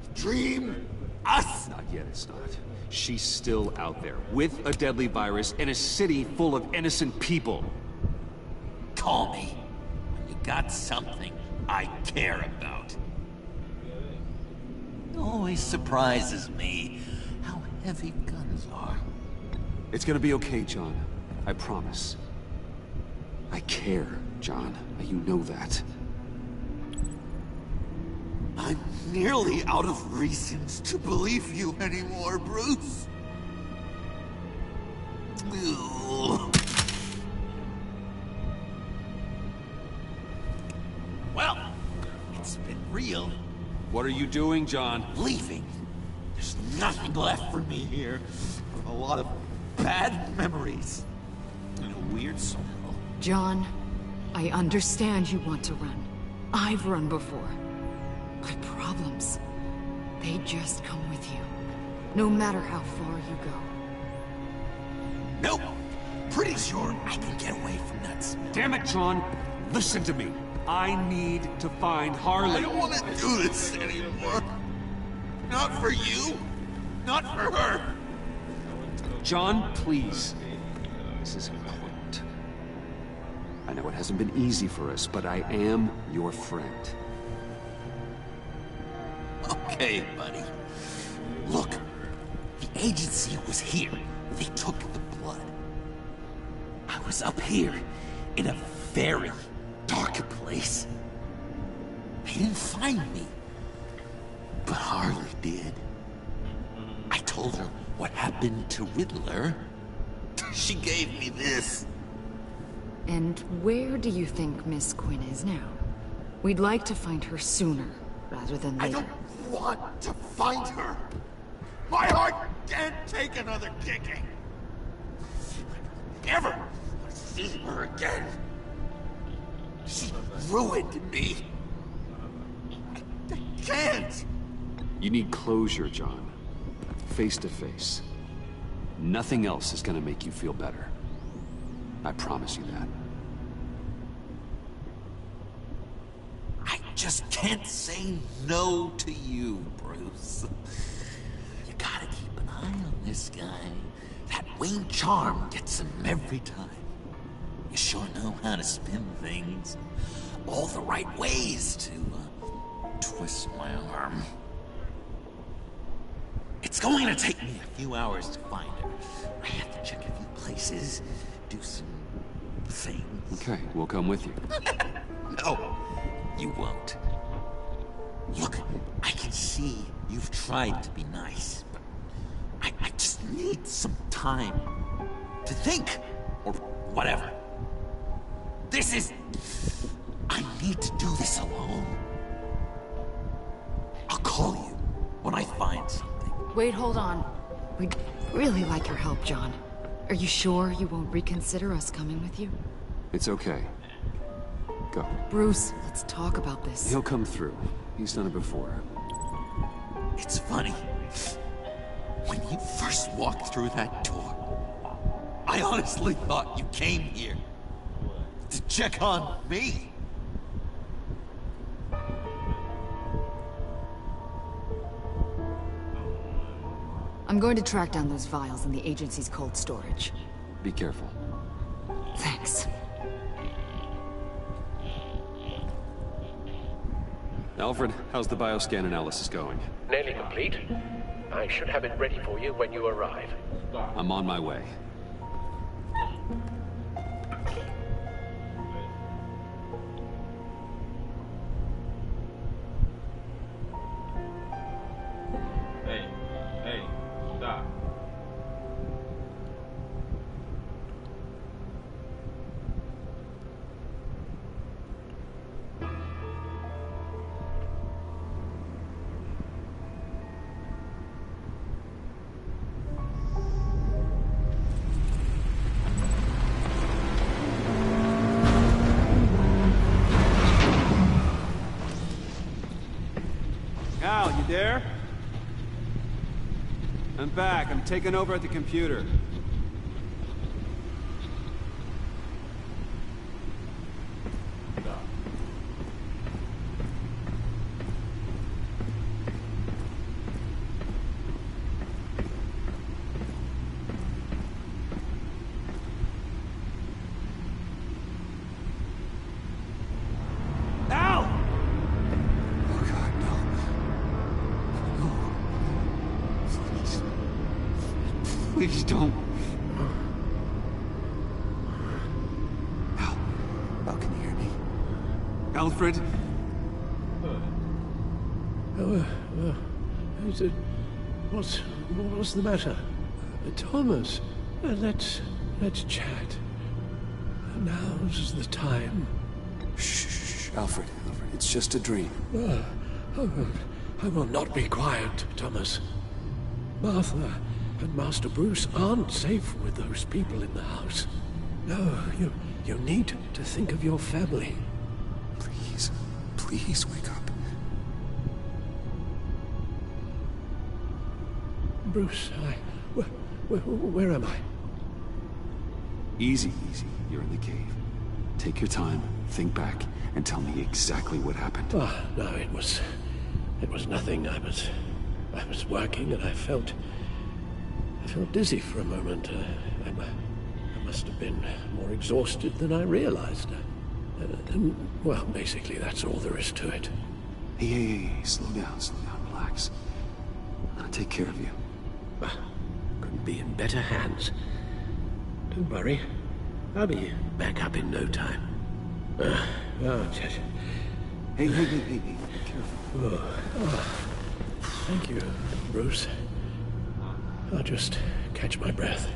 [SPEAKER 14] the dream, us.
[SPEAKER 2] Not yet, it's not. She's still out there, with a deadly virus in a city full of innocent people.
[SPEAKER 14] Call me when you got something I care about. It always surprises me how heavy guns are.
[SPEAKER 2] It's gonna be okay, John. I promise. I care, John. You know that.
[SPEAKER 14] I'm nearly out of reasons to believe you anymore, Bruce. Well, it's been real.
[SPEAKER 2] What are you doing, John?
[SPEAKER 14] Leaving. There's nothing left for me here. A lot of bad memories. And a weird smell.
[SPEAKER 3] John, I understand you want to run. I've run before. But problems, they just come with you. No matter how far you go.
[SPEAKER 14] Nope. Pretty sure I can get away from that smell.
[SPEAKER 2] Damn it, John! Listen to me. I need to find Harley.
[SPEAKER 14] I don't want to do this anymore. Not for you. Not for her.
[SPEAKER 2] John, please. This is important. I know it hasn't been easy for us, but I am your friend.
[SPEAKER 14] Okay, buddy. Look, the agency was here. They took the blood. I was up here in a very dark place. They didn't find me. But Harley did. I told her what happened to Riddler. She gave me this.
[SPEAKER 3] And where do you think Miss Quinn is now? We'd like to find her sooner, rather than later.
[SPEAKER 14] I don't want to find her. My heart can't take another kicking. Never want to see her again. She ruined me. I can't.
[SPEAKER 2] You need closure, John. Face to face. Nothing else is gonna make you feel better. I promise you that.
[SPEAKER 14] I just can't say no to you, Bruce. You gotta keep an eye on this guy. That Wayne charm gets him every time. You sure know how to spin things. All the right ways to twist my arm. It's going to take me a few hours to find her. I have to check a few places, do some things.
[SPEAKER 2] Okay, we'll come with you.
[SPEAKER 14] No, you won't. Look, I can see you've tried to be nice, but I just need some time to think, or whatever. I need to do this alone. I'll call you when I find something.
[SPEAKER 3] Wait, hold on. We'd really like your help, John. Are you sure you won't reconsider us coming with you?
[SPEAKER 2] It's okay. Go.
[SPEAKER 3] Bruce, let's talk about this.
[SPEAKER 2] He'll come through. He's done it before.
[SPEAKER 14] It's funny. When you first walked through that door, I honestly thought you came here to check on me.
[SPEAKER 3] I'm going to track down those vials in the agency's cold storage.
[SPEAKER 2] Be careful.
[SPEAKER 3] Thanks.
[SPEAKER 2] Alfred, how's the bioscan analysis going?
[SPEAKER 4] Nearly complete. I should have it ready for you when you arrive.
[SPEAKER 2] I'm on my way.
[SPEAKER 21] there? I'm back. I'm taking over at the computer. Please don't. Al, can you hear me? Alfred?
[SPEAKER 4] What's the matter? Thomas, let's chat. Now's the time.
[SPEAKER 2] Shh, Alfred, it's just a dream.
[SPEAKER 4] I will not be quiet, Thomas. Martha and Master Bruce aren't safe with those people in the house. No, you need to think of your family.
[SPEAKER 2] Please wake up.
[SPEAKER 4] Bruce, where am I?
[SPEAKER 2] Easy. You're in the cave. Take your time, think back, and tell me exactly what happened.
[SPEAKER 4] No, it was nothing. I was working and I felt dizzy for a moment. I must have been more exhausted than I realized. Well, basically, that's all there is to it.
[SPEAKER 2] Hey, slow down, relax. I'll take care of you.
[SPEAKER 4] Couldn't be in better hands. Don't worry, I'll be back up in no time.
[SPEAKER 2] Hey, careful.
[SPEAKER 4] Thank you, Bruce. I'll just catch my breath.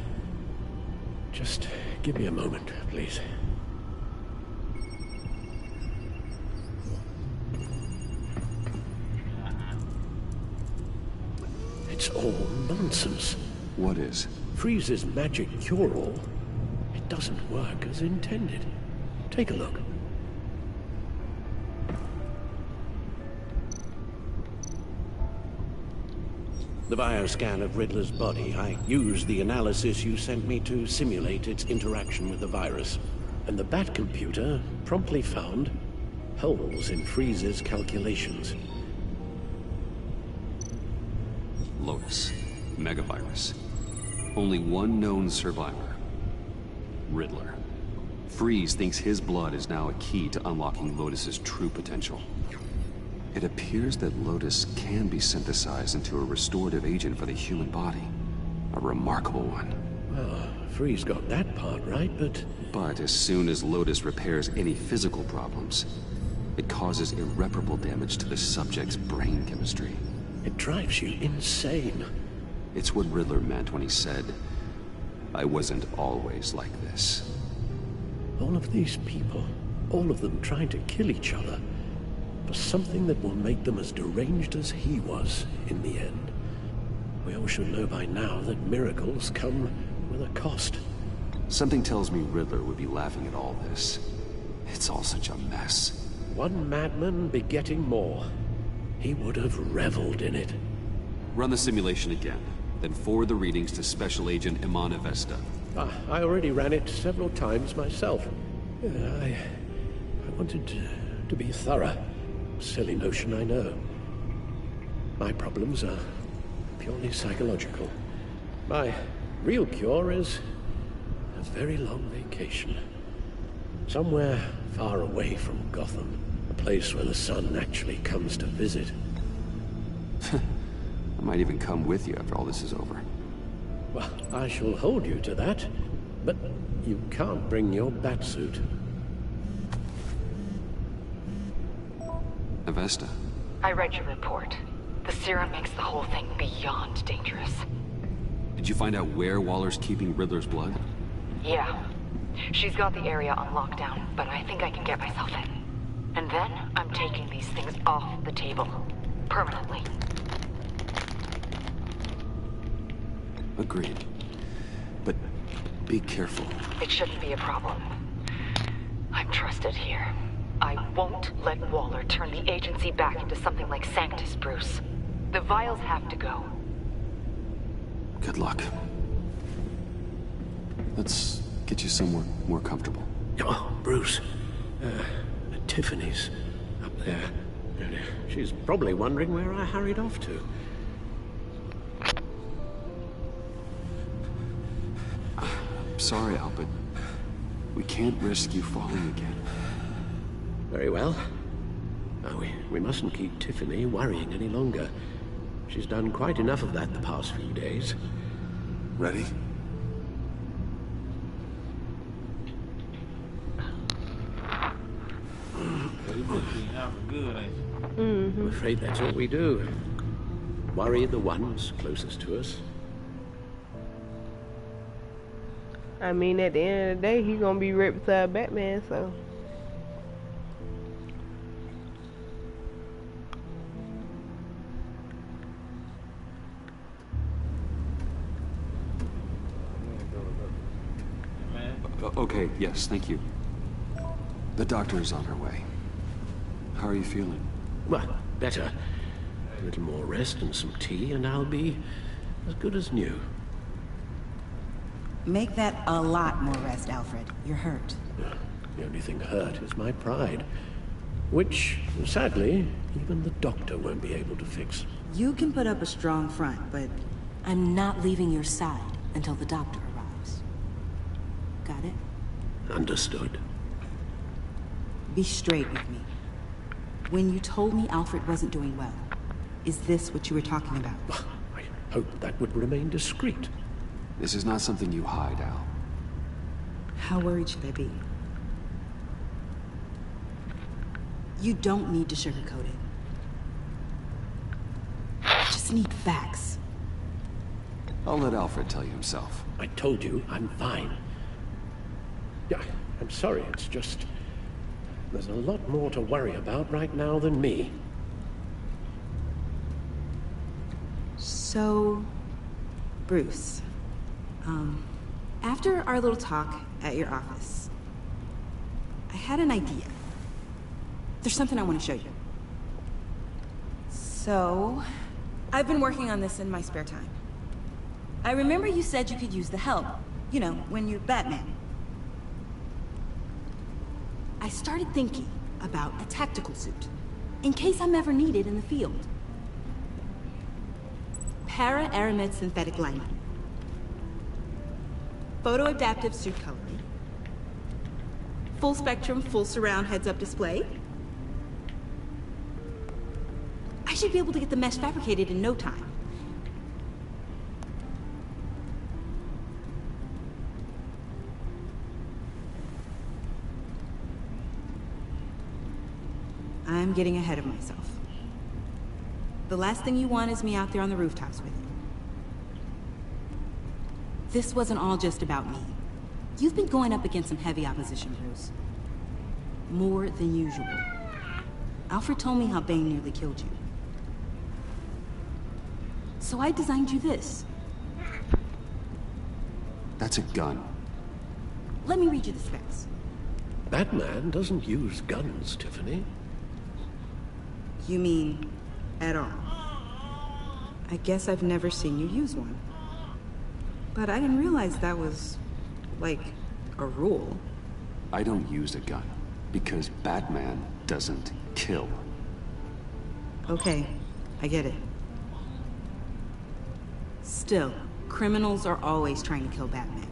[SPEAKER 4] Just give me a moment, please. It's all nonsense.
[SPEAKER 2] What is?
[SPEAKER 4] Freeze's magic cure-all. It doesn't work as intended. Take a look.
[SPEAKER 22] The bioscan of Riddler's body. I used the analysis you sent me to simulate its interaction with the virus.
[SPEAKER 4] And the Bat computer promptly found holes in Freeze's calculations.
[SPEAKER 2] Lotus. Megavirus. Only one known survivor. Riddler. Freeze thinks his blood is now a key to unlocking Lotus's true potential. It appears that Lotus can be synthesized into a restorative agent for the human body. A remarkable one.
[SPEAKER 4] Well, Freeze got that part right, but...
[SPEAKER 2] But as soon as Lotus repairs any physical problems, it causes irreparable damage to the subject's brain chemistry.
[SPEAKER 4] It drives you insane.
[SPEAKER 2] It's what Riddler meant when he said, "I wasn't always like this."
[SPEAKER 4] All of these people, all of them trying to kill each other, for something that will make them as deranged as he was in the end. We all should know by now that miracles come with a cost.
[SPEAKER 2] Something tells me Riddler would be laughing at all this. It's all such a mess.
[SPEAKER 4] One madman begetting more. He would have reveled in it.
[SPEAKER 2] Run the simulation again, then forward the readings to Special Agent Iman Avesta.
[SPEAKER 4] I already ran it several times myself. I wanted to be thorough. Silly notion, I know. My problems are purely psychological. My real cure is a very long vacation. Somewhere far away from Gotham. A place where the sun actually comes to visit.
[SPEAKER 2] I might even come with you after all this is over.
[SPEAKER 4] Well, I shall hold you to that. But you can't bring your batsuit.
[SPEAKER 2] Avesta.
[SPEAKER 7] I read your report. The serum makes the whole thing beyond dangerous.
[SPEAKER 2] Did you find out where Waller's keeping Riddler's blood?
[SPEAKER 7] Yeah. She's got the area on lockdown, but I think I can get myself in. And then I'm taking these things off the table. Permanently.
[SPEAKER 2] Agreed. But be careful.
[SPEAKER 7] It shouldn't be a problem. I'm trusted here. I won't let Waller turn the agency back into something like Sanctus, Bruce. The vials have to go.
[SPEAKER 2] Good luck. Let's get you somewhere more comfortable.
[SPEAKER 22] Oh, Bruce. Tiffany's up there. She's probably wondering where I hurried off to.
[SPEAKER 2] Sorry, Al, but we can't risk you falling again.
[SPEAKER 22] Very well. We mustn't keep Tiffany worrying any longer. She's done quite enough of that the past few days.
[SPEAKER 2] Ready?
[SPEAKER 22] I'm afraid that's all we do. Worry the ones closest to us.
[SPEAKER 1] I mean, at the end of the day, he's gonna be right beside Batman, so.
[SPEAKER 2] Okay, yes, thank you. The doctor is on her way. How are you feeling?
[SPEAKER 22] Well, better. A little more rest and some tea, and I'll be as good as new.
[SPEAKER 12] Make that a lot more rest, Alfred. You're hurt.
[SPEAKER 22] The only thing hurt is my pride. Which, sadly, even the doctor won't be able to fix.
[SPEAKER 12] You can put up a strong front, but
[SPEAKER 17] I'm not leaving your side until the doctor arrives. Got it?
[SPEAKER 22] Understood.
[SPEAKER 12] be straight with me. When you told me Alfred wasn't doing well, is this what you were talking about?
[SPEAKER 22] I hope that would remain discreet.
[SPEAKER 2] This is not something you hide, Al.
[SPEAKER 12] How worried should I be? You don't need to sugarcoat it. I just need facts.
[SPEAKER 2] I'll let Alfred tell you himself.
[SPEAKER 22] I told you I'm fine. Yeah, I'm sorry, it's just... there's a lot more to worry about right now than me.
[SPEAKER 12] So, Bruce, after our little talk at your office, I had an idea. There's something I want to show you. So, I've been working on this in my spare time. I remember you said you could use the help. You know, when you're Batman. I started thinking about a tactical suit, in case I'm ever needed in the field. Para-aramid synthetic lining. Photo-adaptive suit coloring. Full spectrum, full surround heads-up display. I should be able to get the mesh fabricated in no time. I'm getting ahead of myself. The last thing you want is me out there on the rooftops with you. This wasn't all just about me. You've been going up against some heavy opposition, Bruce. More than usual. Alfred told me how Bane nearly killed you. So I designed you this.
[SPEAKER 2] That's a gun.
[SPEAKER 12] Let me read you the specs.
[SPEAKER 22] Batman doesn't use guns, Tiffany.
[SPEAKER 12] You mean, at all? I guess I've never seen you use one. But I didn't realize that was, like, a rule.
[SPEAKER 2] I don't use a gun, because Batman doesn't kill.
[SPEAKER 12] Okay, I get it. Still, criminals are always trying to kill Batman.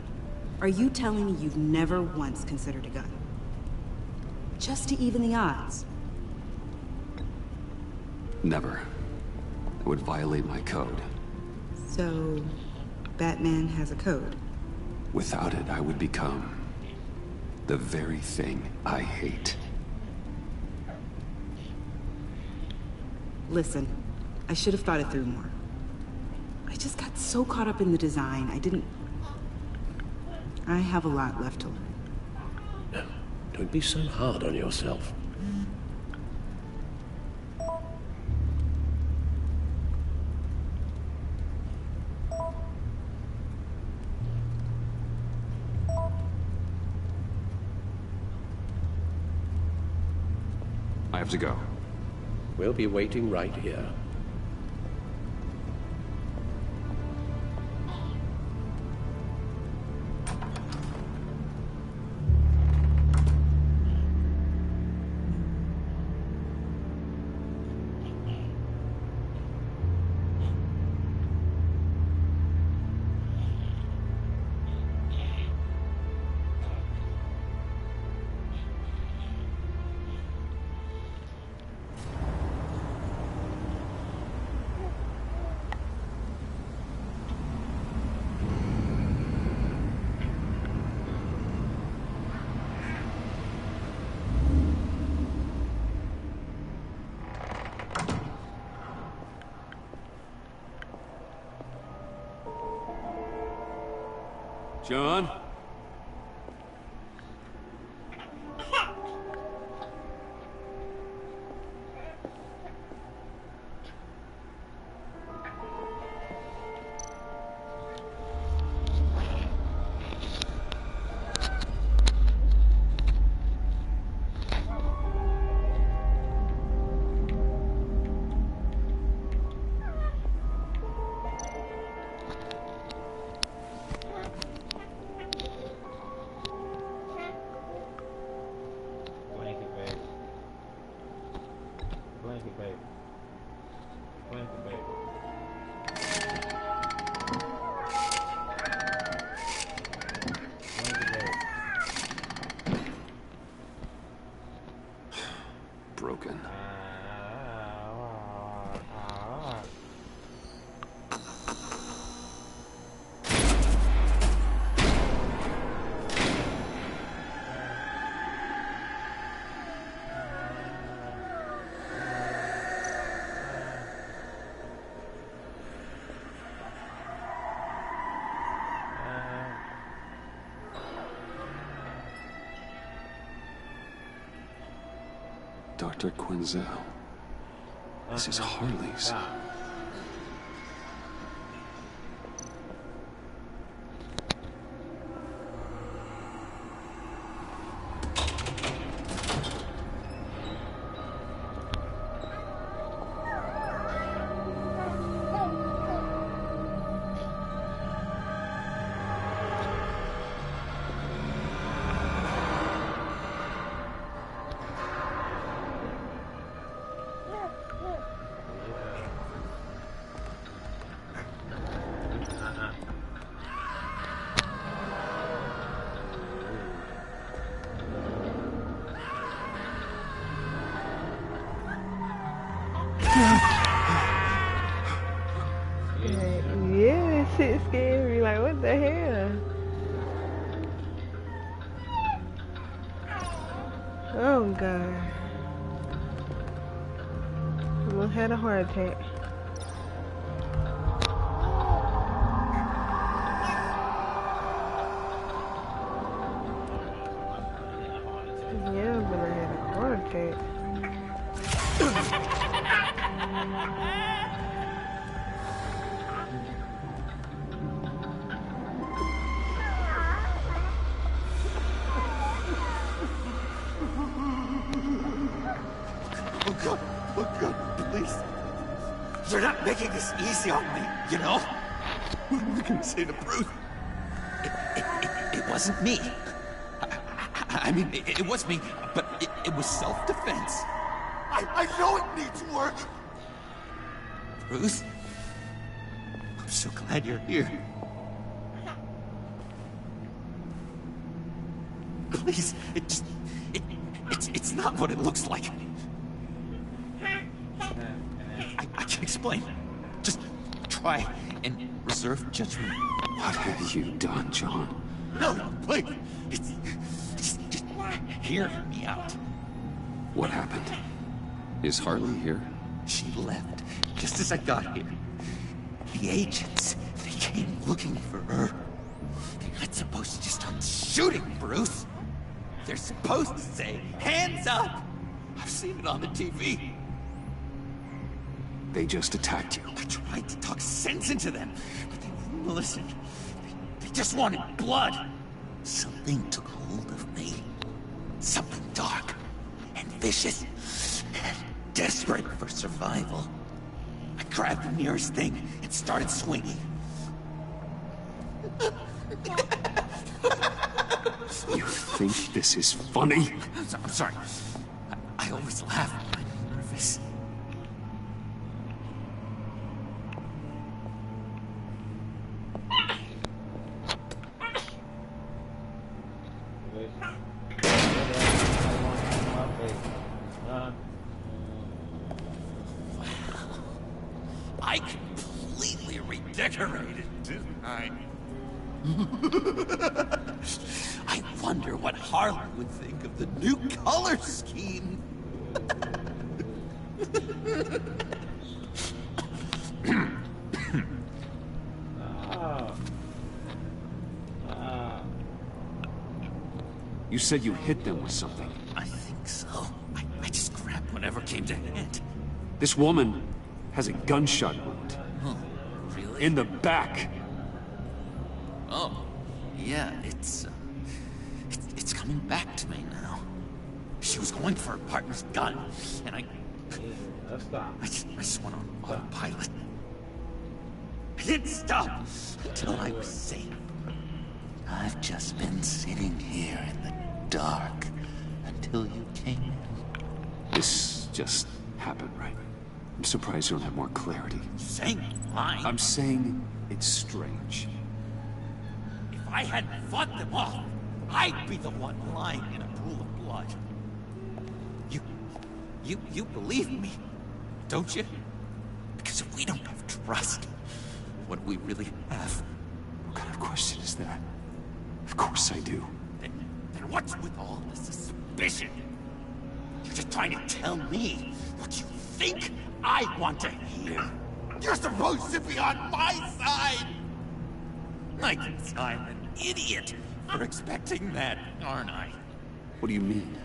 [SPEAKER 12] Are you telling me you've never once considered a gun? Just to even the odds?
[SPEAKER 2] Never. It would violate my code.
[SPEAKER 12] So, Batman has a code?
[SPEAKER 2] Without it, I would become the very thing I hate.
[SPEAKER 12] Listen, I should have thought it through more. I just got so caught up in the design, I have a lot left to learn.
[SPEAKER 22] No, don't be so hard on yourself.
[SPEAKER 2] I have to go.
[SPEAKER 22] We'll be waiting right here.
[SPEAKER 21] John?
[SPEAKER 2] Broken. Dr. Quinzel. This is Harley's.
[SPEAKER 1] Yeah, this shit's scary. Like, what the hell? Oh, God. Almost had a heart attack. Yeah, but I had a heart attack.
[SPEAKER 15] Oh God, please. You're not making this easy on me, you know? What am I gonna say to Bruce? It wasn't me. I mean, it was me, but it was self-defense. I know it needs work. Bruce? I'm so glad you're here. Please, it's not what it looks like. I can explain. Just try and reserve judgment.
[SPEAKER 2] What have you done, John?
[SPEAKER 15] No, please. Just hear me out.
[SPEAKER 2] What happened? Is Harley here?
[SPEAKER 15] She left just as I got here. The agents, they came looking for her. They're not supposed to just start shooting, Bruce. They're supposed to say, hands up! I've seen it on the TV.
[SPEAKER 2] They just attacked you.
[SPEAKER 15] I tried to talk sense into them, but they wouldn't listen. They just wanted blood. Something took hold of me. Something dark and vicious and desperate for survival. I grabbed the nearest thing and started swinging.
[SPEAKER 2] You think this is funny?
[SPEAKER 15] I'm sorry. I always laugh when I'm nervous. I completely redecorated, didn't I? I wonder what Harley would think of the new color scheme.
[SPEAKER 21] You said you hit them with something.
[SPEAKER 15] I think so. I just grabbed whatever came to hand.
[SPEAKER 21] This woman has a gunshot wound.
[SPEAKER 15] Oh, really?
[SPEAKER 21] In the back.
[SPEAKER 15] Oh, yeah, it's coming back to me now. She was going for her partner's gun, and I just went on autopilot. I didn't stop until I was safe. I've just been sitting here in the dark until you came in.
[SPEAKER 21] This just happened, right? I'm surprised you don't have more clarity.
[SPEAKER 15] Saying lying?
[SPEAKER 21] I'm saying it's strange.
[SPEAKER 15] If I hadn't fought them off, I'd be the one lying in a pool of blood. You believe me, don't you? Because if we don't have trust, what do we really have?
[SPEAKER 21] What kind of question is that? Of course I do.
[SPEAKER 15] Then what's with all the suspicion? You're just trying to tell me what you think I want to hear. You're supposed to be on my side! I guess I'm an idiot for expecting that, aren't I?
[SPEAKER 21] What do you mean?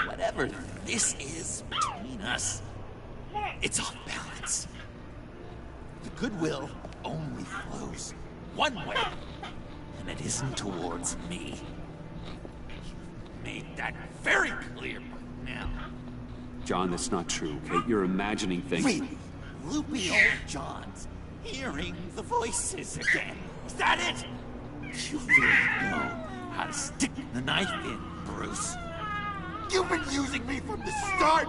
[SPEAKER 15] Whatever this is between us, it's off balance. The goodwill only flows one way, and it isn't towards me. You've made that very clear by now.
[SPEAKER 21] John, that's not true, okay? You're imagining things.
[SPEAKER 15] Really? Loopy old John's hearing the voices again. Is that it? You really know how to stick the knife in, Bruce. You've been using me from the start!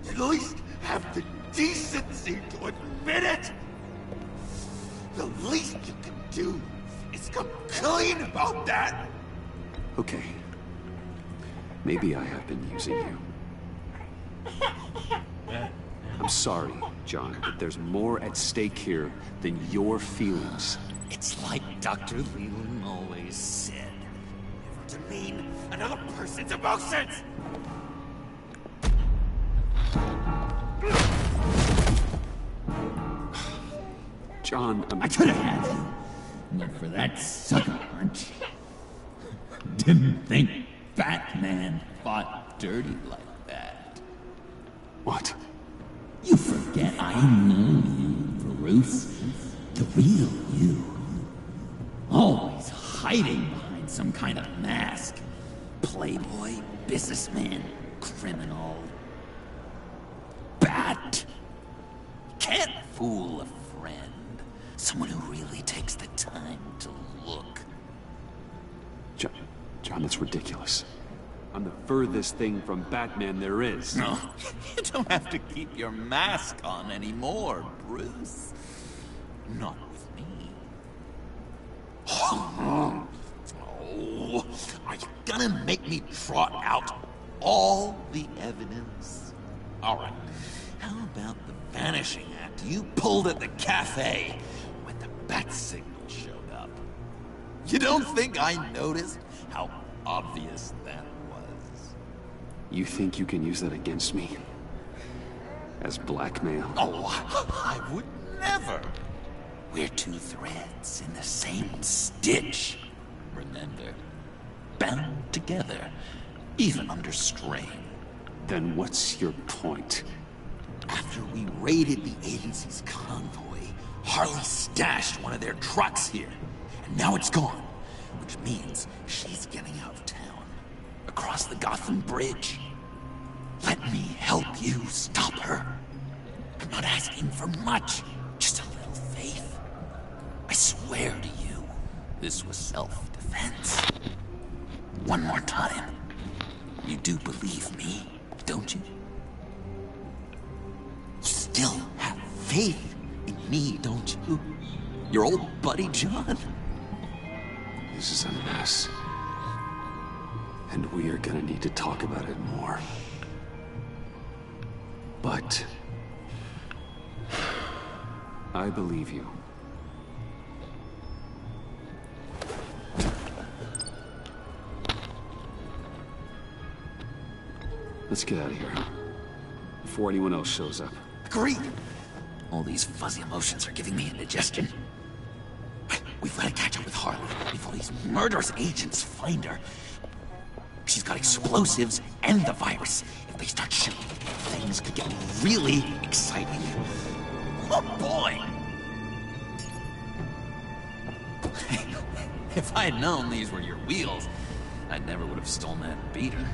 [SPEAKER 15] At least have the decency to admit it! The least you can do is come clean about that!
[SPEAKER 21] Okay. Maybe I have been using you. I'm sorry, John, but there's more at stake here than your feelings.
[SPEAKER 15] It's like Dr. Leland always said. Never demean another person's emotions!
[SPEAKER 21] John,
[SPEAKER 15] I could have had you, but for that sucker punch. Didn't think Batman fought dirty like that.
[SPEAKER 21] What?
[SPEAKER 15] You forget I know you, Bruce. The real you. Always hiding behind some kind of mask. Playboy, businessman, criminal. Bat. Can't fool a friend. Someone who really takes the time to look.
[SPEAKER 21] John, that's ridiculous. I'm the furthest thing from Batman there is.
[SPEAKER 15] No, you don't have to keep your mask on anymore, Bruce. Not with me. Oh, are you gonna make me trot out all the evidence? All right. How about the vanishing act you pulled at the cafe when the bat signal showed up? You don't think I noticed how obvious that was?
[SPEAKER 21] You think you can use that against me? As blackmail?
[SPEAKER 15] Oh, I would never. We're two threads in the same stitch. Remember? Bound together, even under strain.
[SPEAKER 21] Then what's your point?
[SPEAKER 15] After we raided the agency's convoy, Harley stashed one of their trucks here. And now it's gone, which means she's getting out of town. Across the Gotham Bridge. Let me help you stop her. I'm not asking for much, just a little faith. I swear to you, this was self-defense. One more time. You do believe me, don't you? You still have faith in me, don't you? Your old buddy, John?
[SPEAKER 21] This is a mess. And we are gonna need to talk about it more. But I believe you. Let's get out of here, before anyone else shows up.
[SPEAKER 15] Agreed. All these fuzzy emotions are giving me indigestion. We've got to catch up with Harley before these murderous agents find her. She's got explosives and the virus. If they start shooting, things could get really exciting. Oh boy! If I had known these were your wheels, I never would have stolen that beater.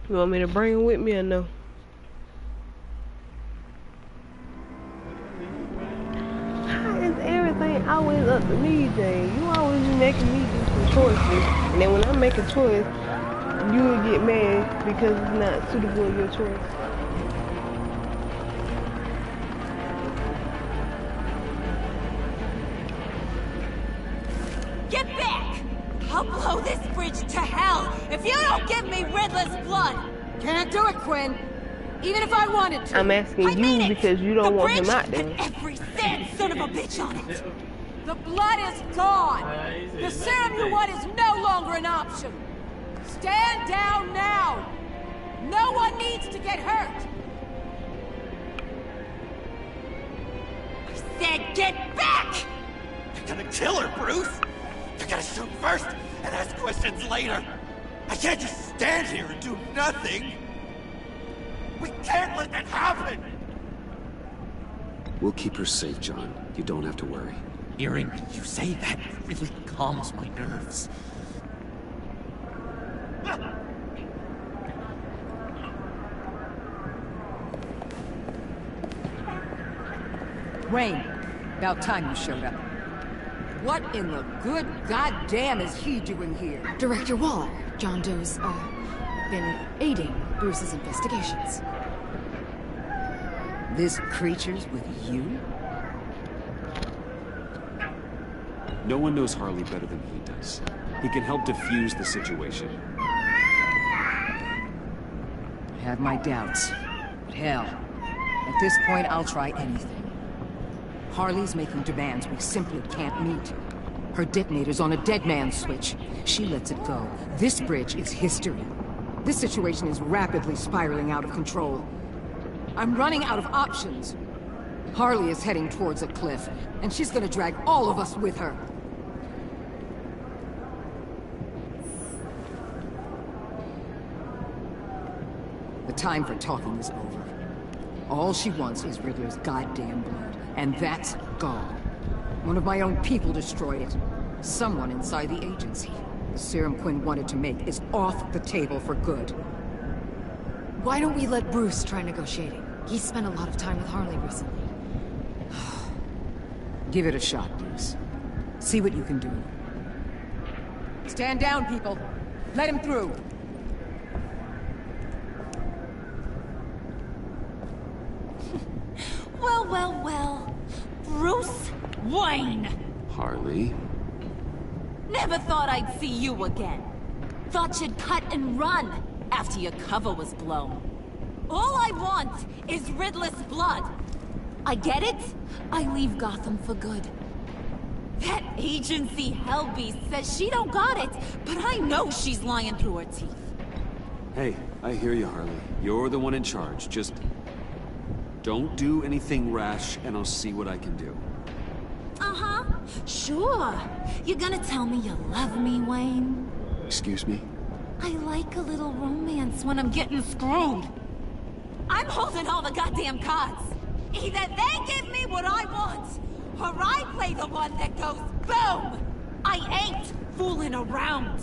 [SPEAKER 1] You want me to bring him with me or no? How is everything always up to me, Jane? You always making me do some choices. And then when I make a choice, you will get mad because it's not suitable in your choice.
[SPEAKER 8] Get back! I'll blow this bridge to hell if you don't give me Riddler's blood!
[SPEAKER 19] Can't do it, Quinn. Even if I wanted to.
[SPEAKER 1] I'm asking you because you don't want him out there.
[SPEAKER 8] Every sad son of a bitch on it!
[SPEAKER 19] The blood is gone! The serum you want is no longer an option! Stand down now! No one needs to get hurt!
[SPEAKER 8] I said get back!
[SPEAKER 15] You're gonna kill her, Bruce! You're gonna shoot first and ask questions later! I can't just stand here and do nothing! We can't let that happen!
[SPEAKER 2] We'll keep her safe, John. You don't have to worry.
[SPEAKER 15] Hearing you say that really calms my nerves.
[SPEAKER 19] Wayne, about time you showed up. What in the good goddamn is he doing here?
[SPEAKER 3] Director Waller, John Doe's, been aiding Bruce's investigations.
[SPEAKER 19] This creature's with you?
[SPEAKER 2] No one knows Harley better than he does. He can help defuse the situation.
[SPEAKER 19] I have my doubts. But hell, at this point I'll try anything. Harley's making demands we simply can't meet. Her detonator's on a dead man's switch. She lets it go. This bridge is history. This situation is rapidly spiraling out of control. I'm running out of options. Harley is heading towards a cliff, and she's gonna drag all of us with her. The time for talking is over. All she wants is Riddler's goddamn blood, and that's gone. One of my own people destroyed it. Someone inside the agency. The serum Quinn wanted to make is off the table for good.
[SPEAKER 3] Why don't we let Bruce try negotiating? He's spent a lot of time with Harley recently.
[SPEAKER 19] Give it a shot, Bruce. See what you can do. Stand down, people. Let him through.
[SPEAKER 8] Well, well, well. Bruce Wayne!
[SPEAKER 2] Harley?
[SPEAKER 8] Never thought I'd see you again. Thought you'd cut and run after your cover was blown. All I want is Riddler's blood. I get it. I leave Gotham for good. That agency hellbeast says she don't got it, but I know she's lying through her teeth.
[SPEAKER 2] Hey, I hear you, Harley. You're the one in charge. Just don't do anything rash, and I'll see what I can do.
[SPEAKER 8] Uh-huh. Sure. You're gonna tell me you love me, Wayne?
[SPEAKER 2] Excuse me?
[SPEAKER 8] I like a little romance when I'm getting screwed. I'm holding all the goddamn cards. Either they give me what I want, or I play the one that goes boom! I ain't fooling around.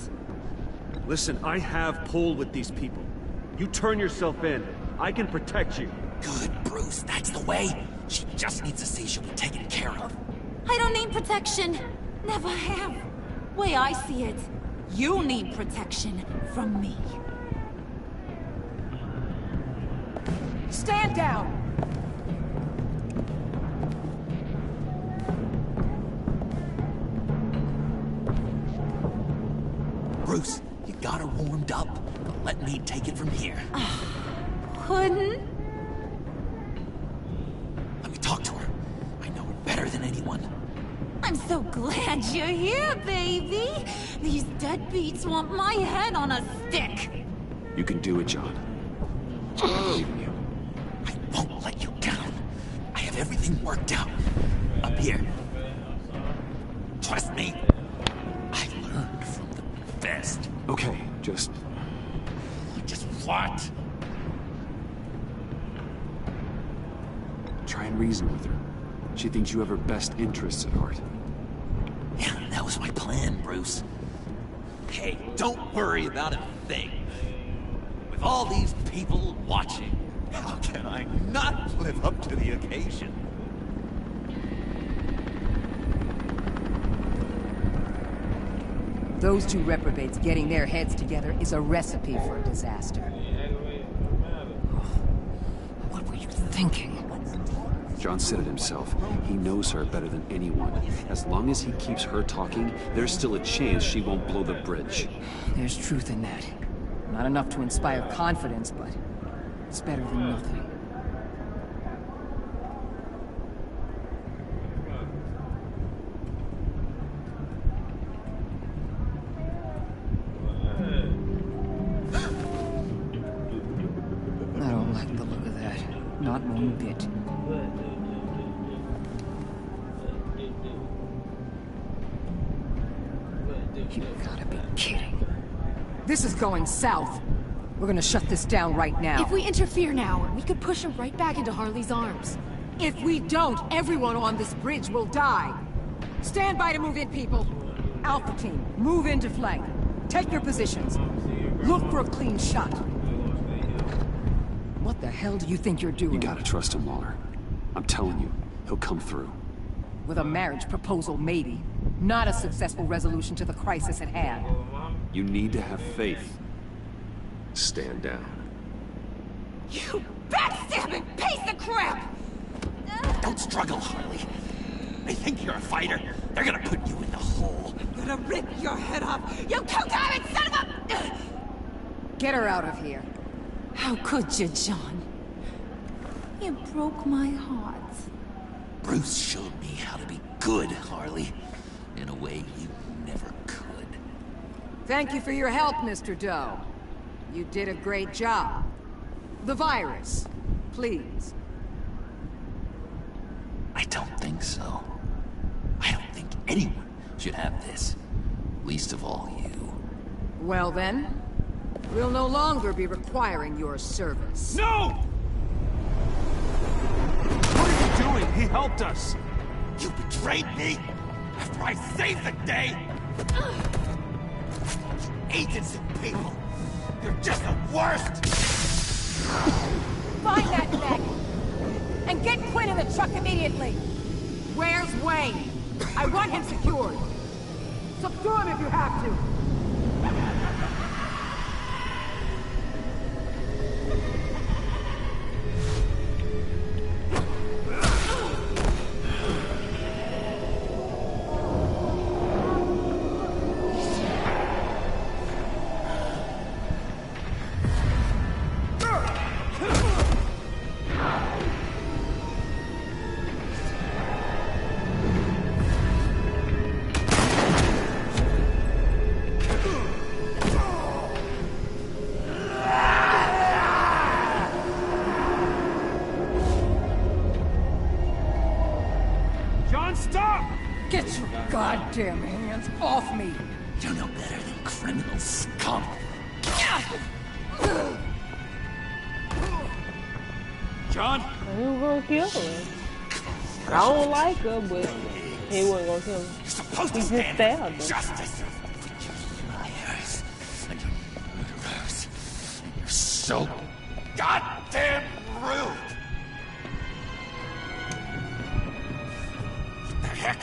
[SPEAKER 5] Listen, I have pull with these people. You turn yourself in. I can protect you.
[SPEAKER 15] Good, Bruce. That's the way. She just needs to see she'll be taken care of.
[SPEAKER 8] I don't need protection. Never have. Way I see it, you need protection from me.
[SPEAKER 19] Stand down!
[SPEAKER 15] let me take it from here.
[SPEAKER 9] Puddin'?
[SPEAKER 15] Let me talk to her. I know her better than anyone.
[SPEAKER 9] I'm so glad you're here, baby. These deadbeats want my head on a stick.
[SPEAKER 2] You can do it, John. I believe in you.
[SPEAKER 15] I won't let you down. I have everything worked out. Up here. Trust me. I learned from the best.
[SPEAKER 2] Okay, just
[SPEAKER 15] what?
[SPEAKER 2] Try and reason with her. She thinks you have her best interests at heart.
[SPEAKER 15] Yeah, that was my plan, Bruce. Hey, don't worry about a thing. With all these people watching, how can I not live up to the occasion?
[SPEAKER 19] Those two reprobates getting their heads together is a recipe for disaster. What were you thinking?
[SPEAKER 2] John said it himself. He knows her better than anyone. As long as he keeps her talking, there's still a chance she won't blow the bridge.
[SPEAKER 19] There's truth in that. Not enough to inspire confidence, but it's better than nothing. I don't like the look of that. Not one bit. You gotta be kidding. This is going south. We're gonna shut this down right now.
[SPEAKER 3] If we interfere now, we could push him right back into Harley's arms.
[SPEAKER 19] If we don't, everyone on this bridge will die. Stand by to move in, people. Alpha team, move into flank. Take your positions. Look for a clean shot. What the hell do you think you're doing?
[SPEAKER 2] You gotta trust him, Waller. I'm telling you, he'll come through.
[SPEAKER 19] With a marriage proposal, maybe. Not a successful resolution to the crisis at hand.
[SPEAKER 2] You need to have faith. Stand down.
[SPEAKER 9] You backstabbing piece of crap!
[SPEAKER 15] Don't struggle, Harley. They think you're a fighter. They're gonna put you in the hole.
[SPEAKER 9] I'm gonna rip your head off! You two-timing son of a...
[SPEAKER 19] Get her out of here.
[SPEAKER 9] How could you, John? You broke my heart.
[SPEAKER 15] Bruce showed me how to be good, Harley. In a way you never could.
[SPEAKER 19] Thank you for your help, Mr. Doe. You did a great job. The virus, please.
[SPEAKER 15] I don't think so. I don't think anyone should have this. Least of all you.
[SPEAKER 19] Well then, we'll no longer be requiring your service.
[SPEAKER 5] No! What are you doing? He helped us.
[SPEAKER 15] You betrayed me after I saved the day. Agents and people. You're just the worst!
[SPEAKER 19] Find that bag! And get Quinn in the truck immediately! Where's Wayne? I want him secured! Subdue him if you have to! Get your goddamn hands off me!
[SPEAKER 15] You're no better than criminal scum.
[SPEAKER 5] John?
[SPEAKER 1] He was gonna kill her. I don't like her, but he wasn't gonna kill her. He just stabbed her.
[SPEAKER 15] Justice. Liars. And murderers. And you're so goddamn rude. What the heck?